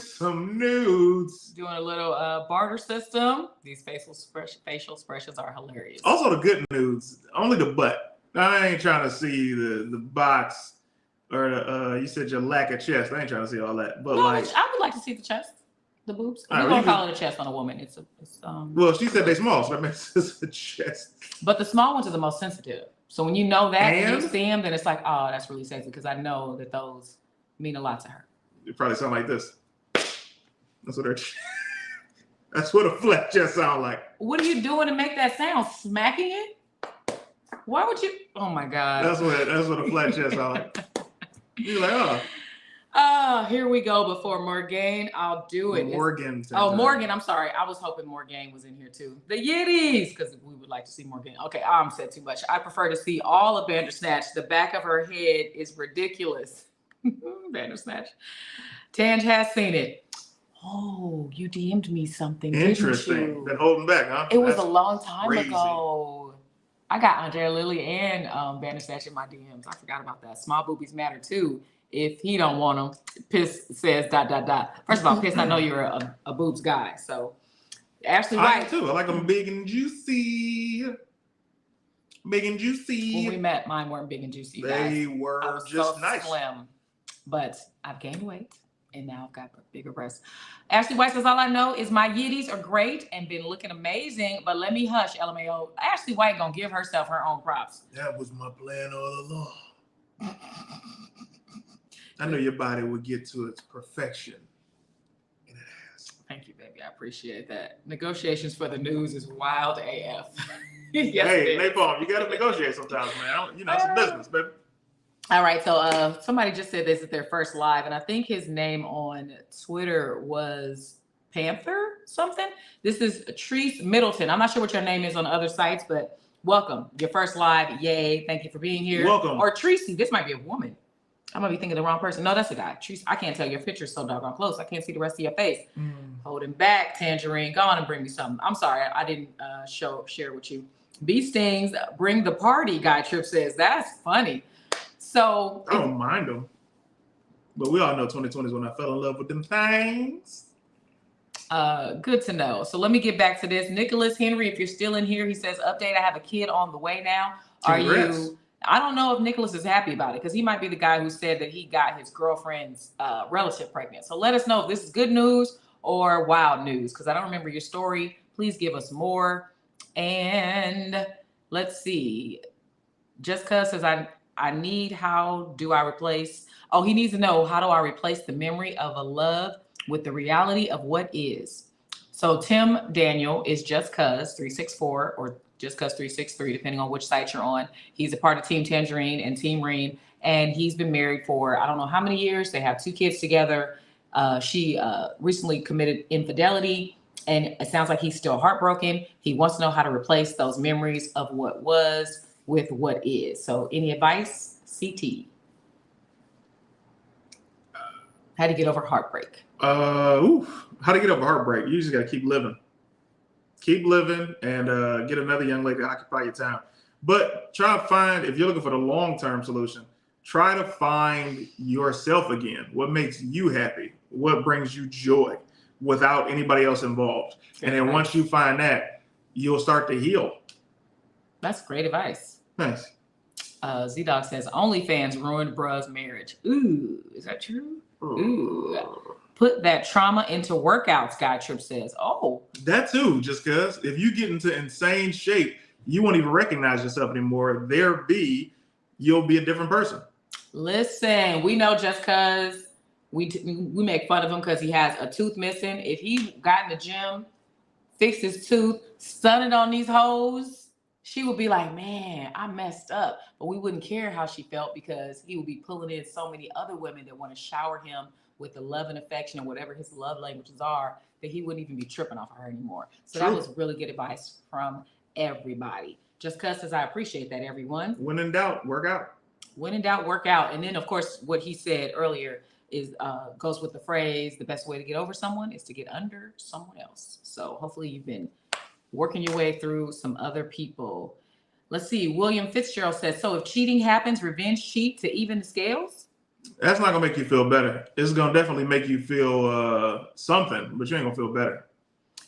Speaker 1: a little barter system. These facial expressions are hilarious.
Speaker 2: Also the good nudes, only the butt. I ain't trying to see the box or you said your lack of chest. I ain't trying to see all that. But
Speaker 1: I would like to see the chest, the boobs. We don't call it a chest on a woman. It's
Speaker 2: well, she said they small, so that makes it a chest.
Speaker 1: But the small ones are the most sensitive. So when you know that and you see them, then it's like, oh, that's really sexy because I know that those mean a lot to her.
Speaker 2: It probably sound like this. That's what a flat chest sound like.
Speaker 1: What are you doing to make that sound? Smacking it? Why would you? Oh my God.
Speaker 2: That's what a flat chest sound like. You're like, oh.
Speaker 1: Here we go. Before Morgan, I'll do it.
Speaker 2: Morgan.
Speaker 1: Morgan. I'm sorry. I was hoping Morgan was in here too. The Yiddies, because we would like to see Morgan. Okay, I'm said too much. I prefer to see all of Bandersnatch. The back of her head is ridiculous. Bandersnatch. Tange has seen it. Oh, you DM'd me something.
Speaker 2: Interesting. Been holding back, huh?
Speaker 1: It was a long time ago. I got Andrea Lilly and Bandersnatch in my DMs. I forgot about that. Small boobies matter too. If he don't want them, Piss says ... First of all, Piss, I know you're a boobs guy. So Ashley White.
Speaker 2: I too. I like them big and juicy. Big and juicy.
Speaker 1: When we met, mine weren't big and juicy.
Speaker 2: They were just so nice.
Speaker 1: Slim. But I've gained weight and now I've got bigger breasts. Ashley White says, all I know is my yiddies are great and been looking amazing, but let me hush, LMAO. Ashley White gonna give herself her own props.
Speaker 2: That was my plan all along. I knew your body would get to its perfection. And it has.
Speaker 1: Thank you, baby. I appreciate that. Negotiations for the news is wild AF.
Speaker 2: Yes, hey, Napalm, you got to negotiate sometimes, man. It's a business, baby.
Speaker 1: All right, so somebody just said this is their first live, and I think his name on Twitter was Panther something. This is Treese Middleton. I'm not sure what your name is on the other sites, but welcome. Your first live. Yay. Thank you for being here.
Speaker 2: Welcome.
Speaker 1: Or Tracy, this might be a woman. I might be thinking the wrong person. No, that's a guy. Treese, I can't tell. Your picture's so doggone close. I can't see the rest of your face. Holding back, Tanjareen. Go on and bring me something. I'm sorry, I didn't share with you. Bee stings, bring the party, Guy Trip says. That's funny. So
Speaker 2: I don't mind them, but we all know 2020 is when I fell in love with them things.
Speaker 1: Good to know. So let me get back to this. Nicholas Henry, if you're still in here, he says, update, I have a kid on the way now.
Speaker 2: Congrats.
Speaker 1: Are you? I don't know if Nicholas is happy about it because he might be the guy who said that he got his girlfriend's relative pregnant. So let us know if this is good news or wild news because I don't remember your story. Please give us more. And let's see. Just cuz says I need, how do I replace? Oh, he needs to know, how do I replace the memory of a love with the reality of what is? So Tim Daniel is Just Cuz 364 or Just Cuz 363, depending on which site you're on. He's a part of Team Tanjareen and Team Reen, and he's been married for I don't know how many years. They have 2 kids together. She recently committed infidelity, and it sounds like he's still heartbroken. He wants to know how to replace those memories of what was with what is. So any advice? CT. How to get over heartbreak?
Speaker 2: How to get over heartbreak? You just got to keep living. Keep living and get another young lady to occupy your time. But try to find, if you're looking for the long-term solution, try to find yourself again. What makes you happy? What brings you joy without anybody else involved? And then once you find that, you'll start to heal.
Speaker 1: That's great advice.
Speaker 2: Nice.
Speaker 1: Z-Dog says, OnlyFans ruined bruh's marriage. Ooh, is that true? Ooh. Put that trauma into workouts, Guy Trip says. Oh.
Speaker 2: That too, just because if you get into insane shape, you won't even recognize yourself anymore. You'll be a different person.
Speaker 1: Listen, we know Just Cuz we make fun of him because he has a tooth missing. If he got in the gym, fixed his tooth, stunted on these hoes, she would be like, man, I messed up. But we wouldn't care how she felt because he would be pulling in so many other women that want to shower him with the love and affection and whatever his love languages are, that he wouldn't even be tripping off of her anymore. So That was really good advice from everybody. Just Cuz says, I appreciate that, everyone.
Speaker 2: When in doubt, work out.
Speaker 1: When in doubt, work out. And then, of course, what he said earlier is goes with the phrase, the best way to get over someone is to get under someone else. So hopefully you've been working your way through some other people. Let's see. William Fitzgerald says, so if cheating happens, revenge cheat to even the scales?
Speaker 2: That's not going to make you feel better. It's going to definitely make you feel something, but you ain't going to feel better.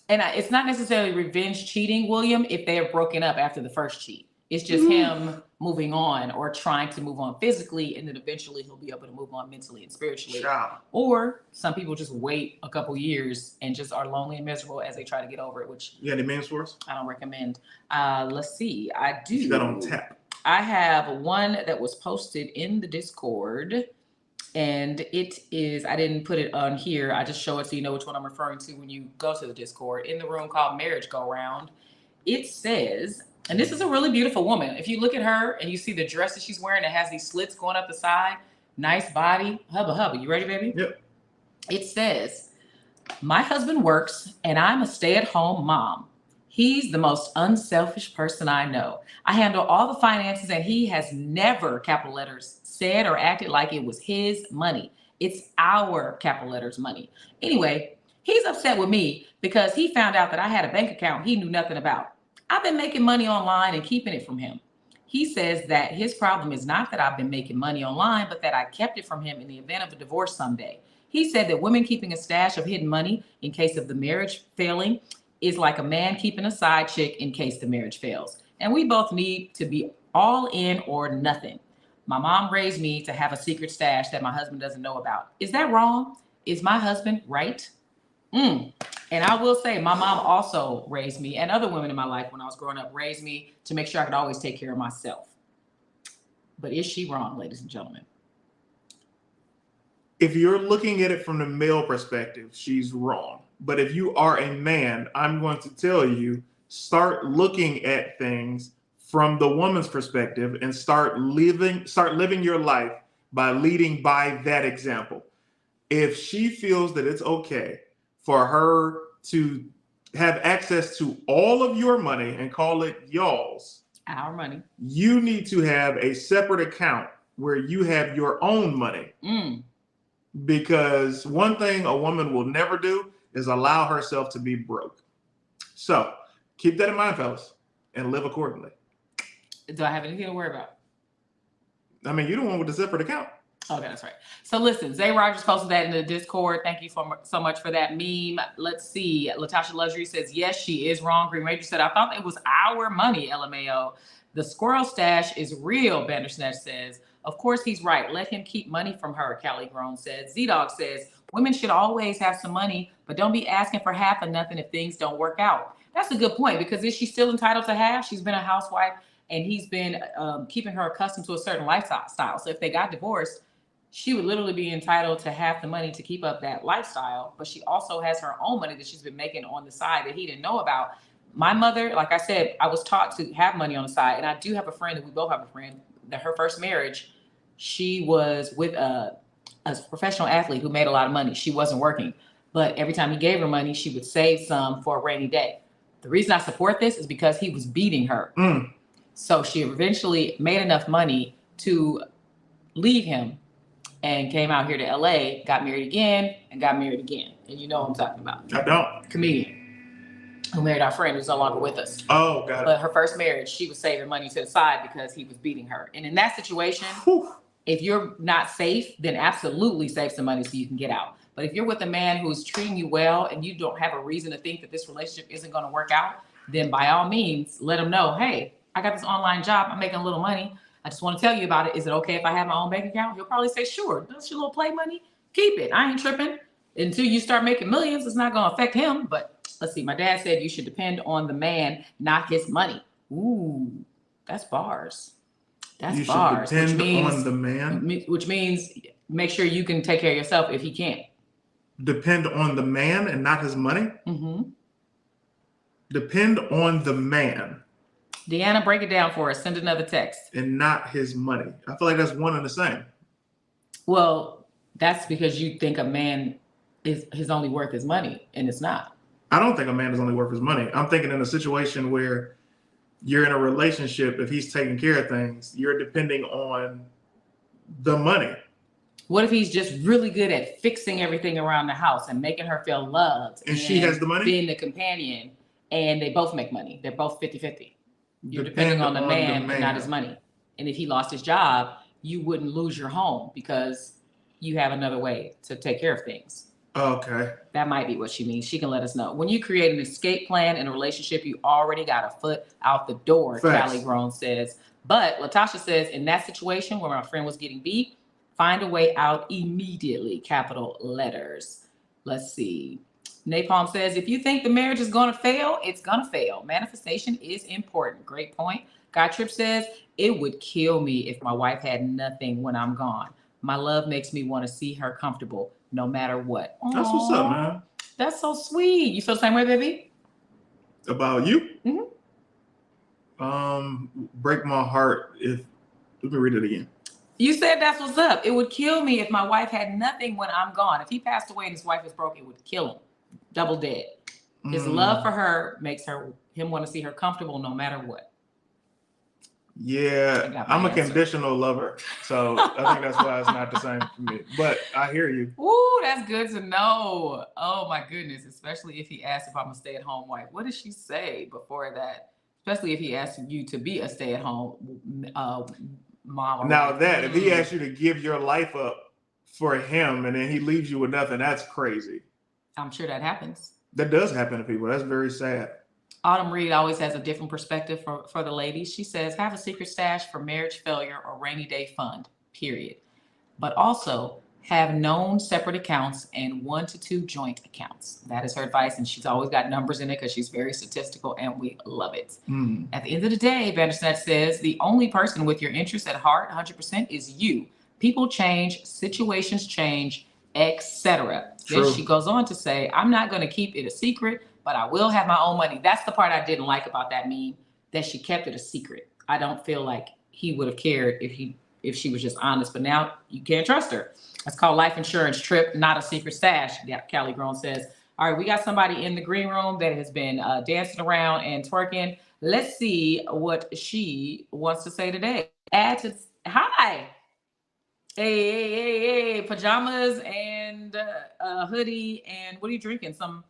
Speaker 1: And it's not necessarily revenge cheating, William, if they are broken up after the first cheat. It's just him moving on or trying to move on physically, and then eventually he'll be able to move on mentally and spiritually.
Speaker 2: Sure.
Speaker 1: Or some people just wait a couple years and just are lonely and miserable as they try to get over it, which
Speaker 2: you got any memes for us?
Speaker 1: I don't recommend. Let's see. I do.
Speaker 2: You got on tap.
Speaker 1: I have one that was posted in the Discord, and it is, I didn't put it on here. I just show it so you know which one I'm referring to when you go to the Discord. In the room called Marriage Go Round, it says, and this is a really beautiful woman. If you look at her and you see the dress that she's wearing that has these slits going up the side, nice body, hubba. You ready, baby?
Speaker 2: Yep.
Speaker 1: It says, my husband works and I'm a stay-at-home mom. He's the most unselfish person I know. I handle all the finances and he has never, capital letters, said or acted like it was his money. It's our, capital letters, money. Anyway, he's upset with me because he found out that I had a bank account he knew nothing about. I've been making money online and keeping it from him. He says that his problem is not that I've been making money online, but that I kept it from him in the event of a divorce someday. He said that women keeping a stash of hidden money in case of the marriage failing is like a man keeping a side chick in case the marriage fails. And we both need to be all in or nothing. My mom raised me to have a secret stash that my husband doesn't know about. Is that wrong? Is my husband right? And I will say, my mom also raised me, and other women in my life when I was growing up raised me to make sure I could always take care of myself. But is she wrong, ladies and gentlemen?
Speaker 2: If you're looking at it from the male perspective, she's wrong. But if you are a man, I'm going to tell you, start looking at things from the woman's perspective and start living your life by leading by that example. If she feels that it's okay for her to have access to all of your money and call it y'all's,
Speaker 1: our money,
Speaker 2: you need to have a separate account where you have your own money. Because one thing a woman will never do is allow herself to be broke. So keep that in mind, fellas, and live accordingly.
Speaker 1: Do I have anything to worry about?
Speaker 2: I mean, you're the one with the separate account.
Speaker 1: Okay, that's right. So listen, Zay Rogers posted that in the Discord. Thank you so much for that meme. Let's see. Latasha Luxury says, yes, she is wrong. Green Ranger said, I thought it was our money, LMAO. The squirrel stash is real, Bandersnatch says. Of course he's right. Let him keep money from her, Callie Grown said. Z-Dog says, women should always have some money, but don't be asking for half of nothing if things don't work out. That's a good point, because is she still entitled to half? She's been a housewife, and he's been keeping her accustomed to a certain lifestyle. So if they got divorced, she would literally be entitled to half the money to keep up that lifestyle, but she also has her own money that she's been making on the side that he didn't know about. My mother, like I said, I was taught to have money on the side, and I do have a friend, and we both have a friend, that her first marriage, she was with a professional athlete who made a lot of money. She wasn't working, but every time he gave her money, she would save some for a rainy day. The reason I support this is because he was beating her. So she eventually made enough money to leave him and came out here to LA, got married again, and got married again. And you know what I'm talking about.
Speaker 2: I don't.
Speaker 1: Comedian who married our friend who's no longer with us.
Speaker 2: Oh, got it.
Speaker 1: But her first marriage, she was saving money to the side because he was beating her. And in that situation, if you're not safe, then absolutely save some money so you can get out. But if you're with a man who's treating you well and you don't have a reason to think that this relationship isn't going to work out, then by all means, let him know, hey, I got this online job. I'm making a little money. I just want to tell you about it. Is it okay if I have my own bank account? He'll probably say, sure. That's your little play money. Keep it. I ain't tripping. Until you start making millions, it's not going to affect him. But let's see. My dad said you should depend on the man, not his money. Ooh, that's bars. That's
Speaker 2: you
Speaker 1: bars.
Speaker 2: You should depend on the man?
Speaker 1: Which means make sure you can take care of yourself if he can't.
Speaker 2: Depend on the man and not his money? Depend on the man.
Speaker 1: Deanna, break it down for us. Send another text.
Speaker 2: And not his money. I feel like that's one and the same.
Speaker 1: Well, that's because you think a man is his only worth is money, and it's not.
Speaker 2: I don't think a man is only worth his money. I'm thinking in a situation where you're in a relationship, if he's taking care of things, you're depending on the money.
Speaker 1: What if he's just really good at fixing everything around the house and making her feel loved?
Speaker 2: And she has the money?
Speaker 1: Being the companion, and they both make money. They're both 50-50. You're depending on the man and not his money. And if he lost his job, you wouldn't lose your home because you have another way to take care of things.
Speaker 2: Okay.
Speaker 1: That might be what she means. She can let us know. When you create an escape plan in a relationship, you already got a foot out the door, Callie Grown says. But Latasha says, in that situation where my friend was getting beat, find a way out immediately, capital letters. Let's see. Napalm says, if you think the marriage is going to fail, it's going to fail. Manifestation is important. Great point. Guy Trip says, it would kill me if my wife had nothing when I'm gone. My love makes me want to see her comfortable no matter what. Aww,
Speaker 2: that's what's up, man.
Speaker 1: That's so sweet. You feel the same way, baby?
Speaker 2: About you? Break my heart if... Let me read it again.
Speaker 1: You said that's what's up. It would kill me if my wife had nothing when I'm gone. If he passed away and his wife is broke, it would kill him. Double dead. His love for her makes him want to see her comfortable no matter what.
Speaker 2: Yeah, I'm a conditional lover, so I think that's why it's not the same for me. But I hear you.
Speaker 1: Ooh, that's good to know. Oh my goodness, especially if he asks if I'm a stay-at-home wife. What did she say before that? Especially if he asks you to be a stay-at-home mom.
Speaker 2: Now that if he asks you to give your life up for him and then he leaves you with nothing, that's crazy.
Speaker 1: I'm sure that happens.
Speaker 2: That does happen to people. That's very sad.
Speaker 1: Autumn Reed always has a different perspective for the ladies. She says, have a secret stash for marriage failure or rainy day fund, period. But also have known separate accounts and 1 to 2 joint accounts. That is her advice. And she's always got numbers in it because she's very statistical and we love it. At the end of the day, Bandersnatch says, the only person with your interests at heart 100% is you. People change, situations change, etc. Then she goes on to say, I'm not going to keep it a secret, but I will have my own money. That's the part I didn't like about that meme, that she kept it a secret. I don't feel like he would have cared if she was just honest. But now you can't trust her. That's called life insurance trip, not a secret stash. Yeah, Callie Grown says. All right, we got somebody in the green room that has been dancing around and twerking. Let's see what she wants to say today. Add to hi. Hey, pajamas and a hoodie. And what are you drinking? Some.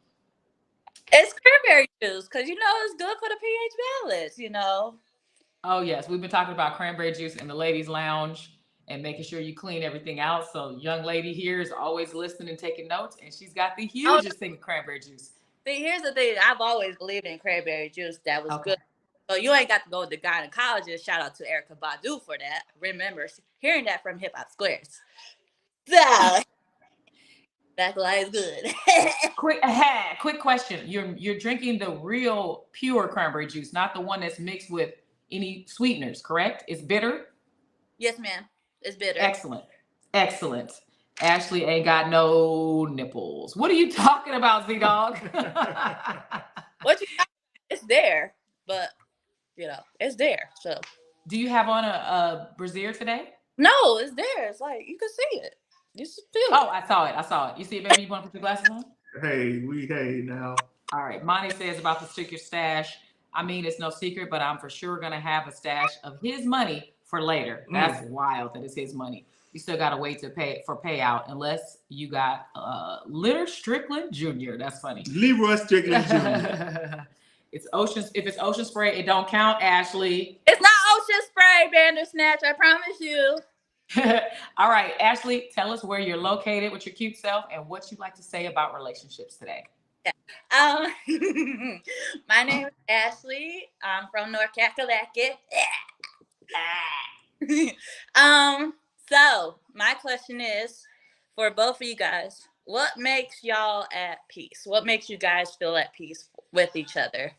Speaker 3: It's cranberry juice because it's good for the pH balance.
Speaker 1: Oh yes, we've been talking about cranberry juice in the ladies' lounge and making sure you clean everything out. So, young lady here is always listening and taking notes, and she's got the hugest thing of cranberry juice.
Speaker 3: See, here's the thing: I've always believed in cranberry juice. That was good. So you ain't got to go with the gynecologist. Shout out to Erica Badu for that. Remember hearing that from Hip Hop Squares. So that's why it's good.
Speaker 1: Quick question: You're drinking the real pure cranberry juice, not the one that's mixed with any sweeteners, correct? It's bitter.
Speaker 3: Yes, ma'am. It's bitter.
Speaker 1: Excellent. Ashley ain't got no nipples. What are you talking about, Z-Dog?
Speaker 3: What you got? It's there, but it's there. So
Speaker 1: do you have on a brassiere today?
Speaker 3: No, it's there. It's like you can see it. You feel it.
Speaker 1: Oh, I saw it. You see it, baby? You want to put your glasses on?
Speaker 2: Hey now.
Speaker 1: All right. Monty says about the secret stash. I mean, it's no secret, but I'm for sure gonna have a stash of his money for later. That's wild that it's his money. You still gotta wait to pay for payout unless you got Leonard Strickland Jr. That's funny.
Speaker 2: Leroy Strickland Jr.
Speaker 1: If it's Ocean Spray, it don't count, Ashley.
Speaker 3: It's not Ocean Spray, Bandersnatch. I promise you.
Speaker 1: All right, Ashley, tell us where you're located with your cute self and what you'd like to say about relationships today.
Speaker 3: My name is Ashley. I'm from North Kakalaki. So my question is for both of you guys, what makes y'all at peace? What makes you guys feel at peace with each other?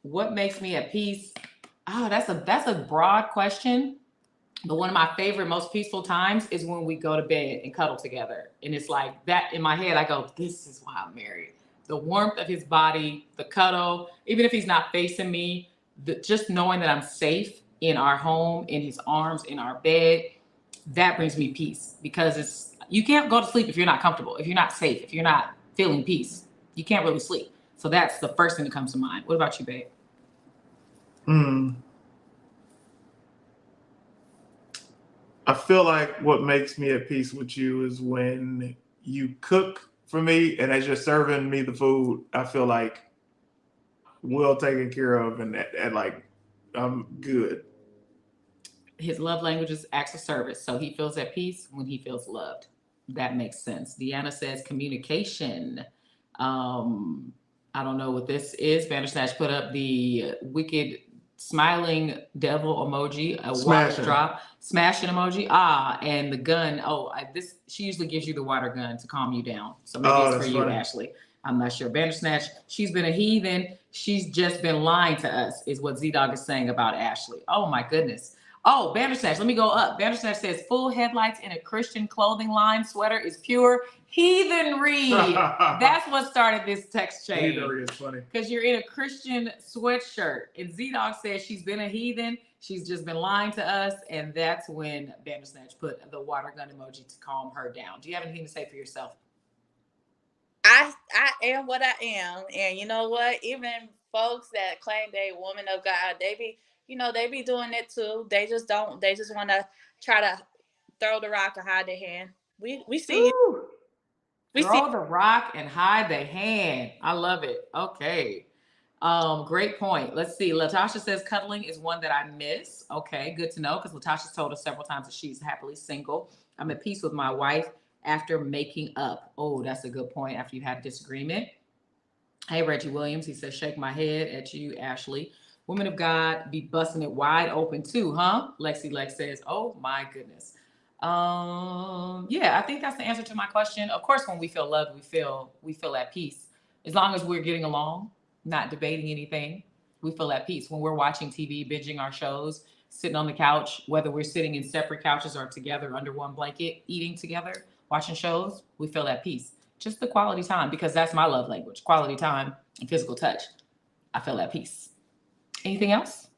Speaker 1: What makes me at peace? Oh, that's a broad question. But one of my favorite, most peaceful times is when we go to bed and cuddle together. And it's like that in my head, I go, this is why I'm married. The warmth of his body, the cuddle, even if he's not facing me, just knowing that I'm safe in our home, in his arms, in our bed, that brings me peace. Because you can't go to sleep if you're not comfortable, if you're not safe, if you're not feeling peace. You can't really sleep. So that's the first thing that comes to mind. What about you, babe?
Speaker 2: I feel like what makes me at peace with you is when you cook for me and as you're serving me the food, I feel like well taken care of and like I'm good.
Speaker 1: His love language is acts of service. So he feels at peace when he feels loved. That makes sense. Deanna says communication. I don't know what this is. Bandersnatch put up the wicked smiling devil emoji, a water drop, smashing emoji. And the gun. She usually gives you the water gun to calm you down. So maybe it's for you, funny. Ashley. I'm not sure. Bandersnatch, she's been a heathen. She's just been lying to us, is what Z-Dog is saying about Ashley. Oh my goodness. Oh, Bandersnatch, let me go up. Bandersnatch says full headlights in a Christian clothing line sweater is pure heathenry. That's what started this text chain.
Speaker 2: Heathenry is funny.
Speaker 1: Because you're in a Christian sweatshirt. And Z-Dog says she's been a heathen. She's just been lying to us. And that's when Bandersnatch put the water gun emoji to calm her down. Do you have anything to say for yourself?
Speaker 3: I am what I am. And you know what? Even folks that claim they woman of God, they be doing it too. They just want to try to throw the rock and hide their hand. We see you.
Speaker 1: Throw the rock and hide the hand. I love it. Okay. Great point. Let's see. Latasha says cuddling is one that I miss. Okay, good to know, because Latasha's told us several times that she's happily single. I'm at peace with my wife after making up. Oh, that's a good point. After you had a disagreement. Hey, Reggie Williams. He says, shake my head at you, Ashley. Women of God be busting it wide open too, huh? Lexi Lex says, oh my goodness. Yeah, I think that's the answer to my question. Of course, when we feel loved, we feel at peace. As long as we're getting along, not debating anything, we feel at peace. When we're watching TV, binging our shows, sitting on the couch, whether we're sitting in separate couches or together under one blanket, eating together, watching shows, we feel at peace. Just the quality time, because that's my love language, quality time and physical touch. I feel at peace. Anything else?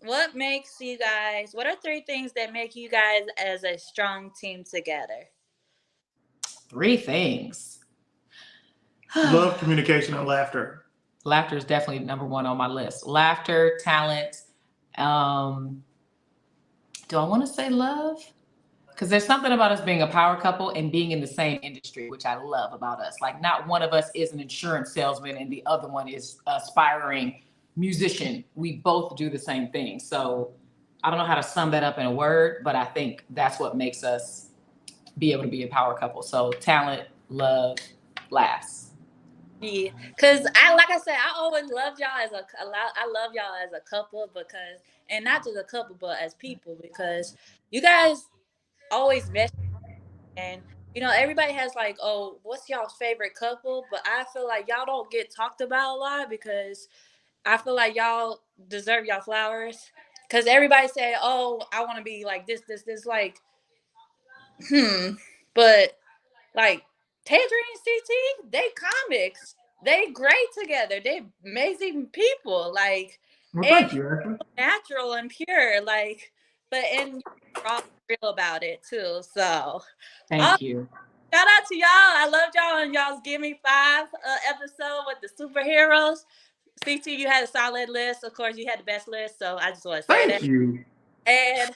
Speaker 3: What makes you guys? What are 3 things that make you guys as a strong team together?
Speaker 1: 3 things.
Speaker 2: Love, communication, and laughter.
Speaker 1: Laughter is definitely number 1 on my list. Laughter, talent. Um, do I want to say love? Because there's something about us being a power couple and being in the same industry, which I love about us. Like, not one of us is an insurance salesman and the other one is aspiring musician. We both do the same thing. So I don't know how to sum that up in a word, but I think that's what makes us be able to be a power couple. So talent, love, laughs.
Speaker 3: Yeah, cause like I said, I always loved y'all as a lot. I love y'all as a couple because, and not just a couple, but as people because you guys always mesh. And everybody has like, oh, what's y'all's favorite couple? But I feel like y'all don't get talked about a lot because I feel like y'all deserve y'all flowers. Cause everybody say, oh, I want to be like this, like, but like Tangerine and CT, they comics. They great together. They amazing people. Like,
Speaker 2: Well,
Speaker 3: and
Speaker 2: thank you, Ashley.
Speaker 3: natural and pure. Like, but and you're all real about it too. So,
Speaker 1: Thank you.
Speaker 3: shout out to y'all. I loved y'all on y'all's Give Me 5 episode with the superheroes. CT, you had a solid list. Of course, you had the best list. So I just want to say
Speaker 2: Thank
Speaker 3: that.
Speaker 2: you.
Speaker 3: And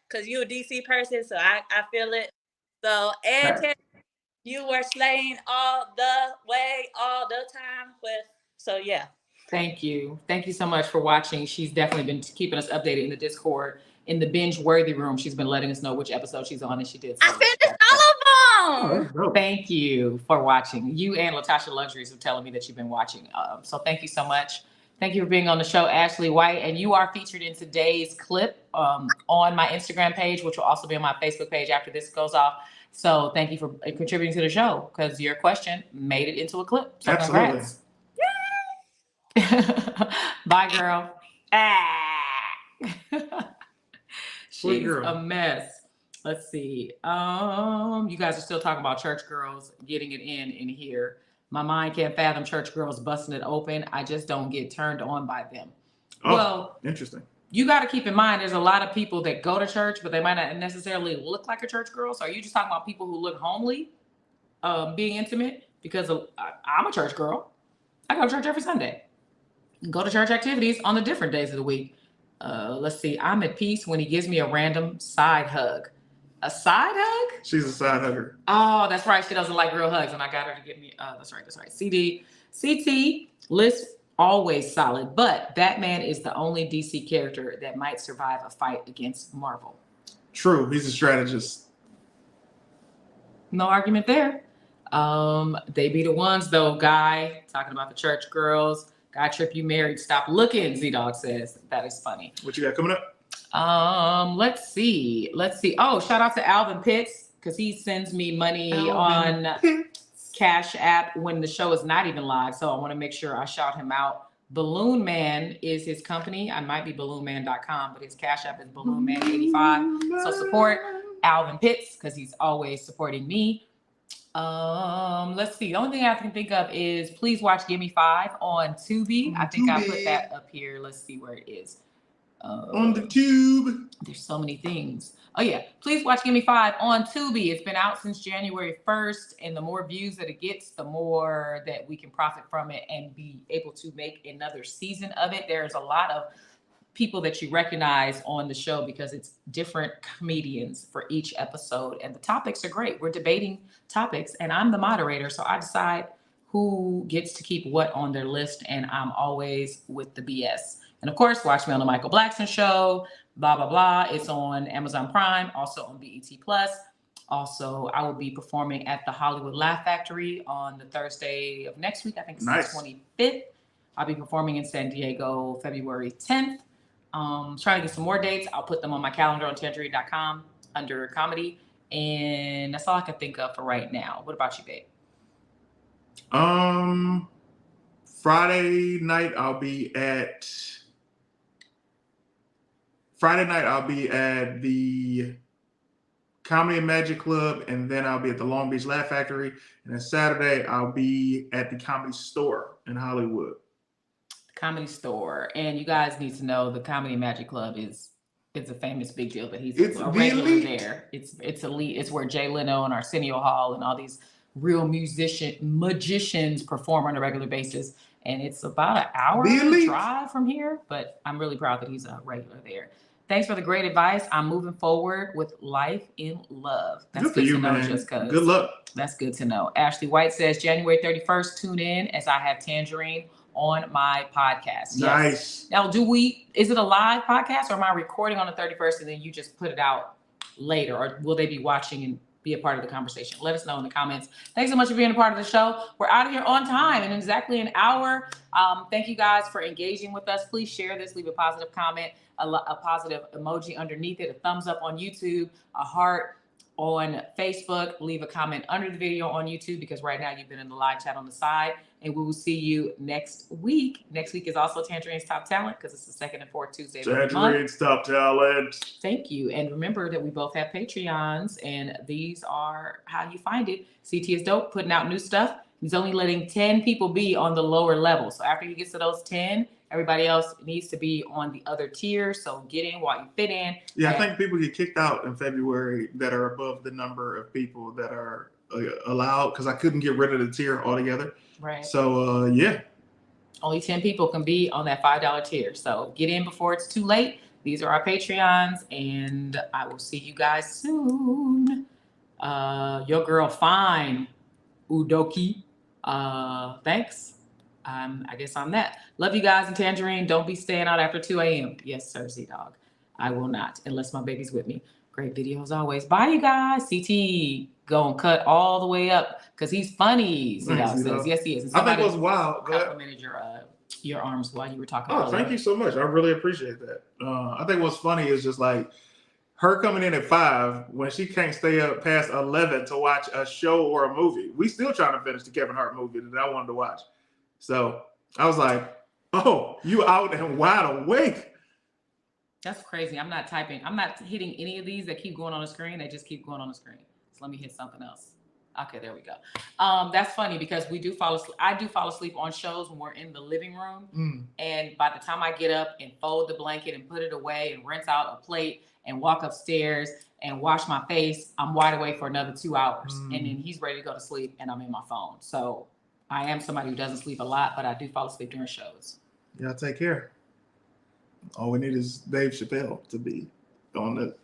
Speaker 3: because you a DC person, so I feel it. So and
Speaker 2: Right.
Speaker 3: you were slaying all the way, all the time with. So yeah.
Speaker 1: Thank you. Thank you so much for watching. She's definitely been keeping us updated in the Discord. In the binge worthy room, she's been letting us know which episode she's on, and she did.
Speaker 3: I finished all of them.
Speaker 2: Oh,
Speaker 1: Thank you for watching. You and Latasha Luxuries are telling me that you've been watching. So thank you so much. Thank you for being on the show, Ashley White. And you are featured in today's clip on my Instagram page, which will also be on my Facebook page after this goes off. So thank you for contributing to the show because your question made it into a clip. So
Speaker 2: absolutely.
Speaker 1: Congrats. Bye, girl. She's a mess. Let's see. You guys are still talking about church girls getting it in here. My mind can't fathom church girls busting it open. I just don't get turned on by them.
Speaker 2: Oh,
Speaker 1: well,
Speaker 2: interesting.
Speaker 1: You got to keep in mind there's a lot of people that go to church, but they might not necessarily look like a church girl. So are you just talking about people who look homely, being intimate? Because I'm a church girl. I go to church every Sunday. Go to church activities on the different days of the week. Let's see. I'm at peace when he gives me a random side hug. A side hug?
Speaker 2: She's a side hugger.
Speaker 1: Oh, that's right. She doesn't like real hugs, and I got her to give me. That's right. CT list always solid, but Batman is the only DC character that might survive a fight against Marvel.
Speaker 2: True. He's a strategist.
Speaker 1: No argument there. They be the ones though, Guy. Talking about the church girls. Guy Trip, you married. Stop looking, Z-Dog says. That is funny.
Speaker 2: What you got coming up?
Speaker 1: Let's see. Oh, shout out to Alvin Pitts because he sends me money on Cash App when the show is not even live. So I want to make sure I shout him out. Balloon Man is his company. I might be balloonman.com, but his Cash App is balloonman85. So support Alvin Pitts because he's always supporting me. Let's see. The only thing I can think of is please watch Gimme 5 on Tubi. I think I put that up here. Let's see where it is.
Speaker 2: On the tube.
Speaker 1: There's so many things. Oh yeah, please watch Gimme 5 on Tubi. It's been out since January 1st, and the more views that it gets, the more that we can profit from it and be able to make another season of it. There's a lot of people that you recognize on the show because it's different comedians for each episode, and the topics are great. We're debating topics, and I'm the moderator, so I decide who gets to keep what on their list, and I'm always with the BS. And of course, watch me on the Michael Blackson Show, blah, blah, blah. It's on Amazon Prime, also on BET Plus. Also, I will be performing at the Hollywood Laugh Factory on the Thursday of next week. I think it's the 25th. I'll be performing in San Diego February 10th. Trying to get some more dates. I'll put them on my calendar on Tanjareen.com under comedy. And that's all I can think of for right now. What about you, babe?
Speaker 2: Friday night I'll be at the Comedy and Magic Club, and then I'll be at the Long Beach Laugh Factory. And then Saturday I'll be at the Comedy Store in Hollywood.
Speaker 1: Comedy Store. And you guys need to know the Comedy Magic Club is it's a famous big deal, but he's
Speaker 2: It's
Speaker 1: a
Speaker 2: the
Speaker 1: regular
Speaker 2: elite.
Speaker 1: there. It's elite. It's where Jay Leno and Arsenio Hall and all these real magicians perform on a regular basis. And it's about an hour
Speaker 2: The elite.
Speaker 1: drive from here, but I'm really proud that he's a regular there. Thanks for the great advice. I'm moving forward with life in love. That's
Speaker 2: Good for you,
Speaker 1: to know,
Speaker 2: man.
Speaker 1: just cause.
Speaker 2: Good luck.
Speaker 1: That's good to know. Ashley White says January 31st, tune in as I have Tanjareen on my podcast. Yes.
Speaker 2: Nice.
Speaker 1: Now, is it a live podcast or am I recording on the 31st and then you just put it out later? Or will they be watching and be a part of the conversation? Let us know in the comments. Thanks so much for being a part of the show. We're out of here on time in exactly an hour. Thank you guys for engaging with us. Please share this, leave a positive comment, a positive emoji underneath it, a thumbs up on YouTube, a heart on Facebook, leave a comment under the video on YouTube because right now you've been in the live chat on the side, and we will see you next week. Next week is also Tanjareen's Top Talent because it's the second and fourth Tuesday of the month.
Speaker 2: Tanjareen's Top Talent.
Speaker 1: Thank you. And remember that we both have Patreons, and these are how you find it. CT is dope, putting out new stuff. He's only letting 10 people be on the lower level. So after he gets to those 10, everybody else needs to be on the other tier. So get in while you fit in.
Speaker 2: Yeah, I think people get kicked out in February that are above the number of people that are allowed because I couldn't get rid of the tier altogether.
Speaker 1: Right.
Speaker 2: So, yeah.
Speaker 1: Only 10 people can be on that $5 tier. So get in before it's too late. These are our Patreons, and I will see you guys soon. Your girl, fine. Udoki. Thanks. I guess I'm that. Love you guys, and Tanjareen, don't be staying out after 2 a.m. Yes, sir, Z-Dog. I will not, unless my baby's with me. Great video as always. Bye, you guys. CT gonna cut all the way up because he's funny. Z-Dog says. Yes, he is. And
Speaker 2: I think it was wild.
Speaker 1: Complimented your arms while you were talking.
Speaker 2: Oh, thank you so much. I really appreciate that. I think what's funny is just like her coming in at 5 when she can't stay up past 11 to watch a show or a movie. We still trying to finish the Kevin Hart movie that I wanted to watch. So I was like, oh, you out and wide awake.
Speaker 1: That's crazy. I'm not hitting any of these that keep going on the screen. They just keep going on the screen. So let me hit something else. Okay, there we go. That's funny because we do fall asleep. I do fall asleep on shows when we're in the living room. And by the time I get up and fold the blanket and put it away and rinse out a plate and walk upstairs and wash my face, I'm wide awake for another 2 hours. And then he's ready to go to sleep and I'm in my phone. So I am somebody who doesn't sleep a lot, but I do fall asleep during shows.
Speaker 2: Yeah, take care. All we need is Dave Chappelle to be on the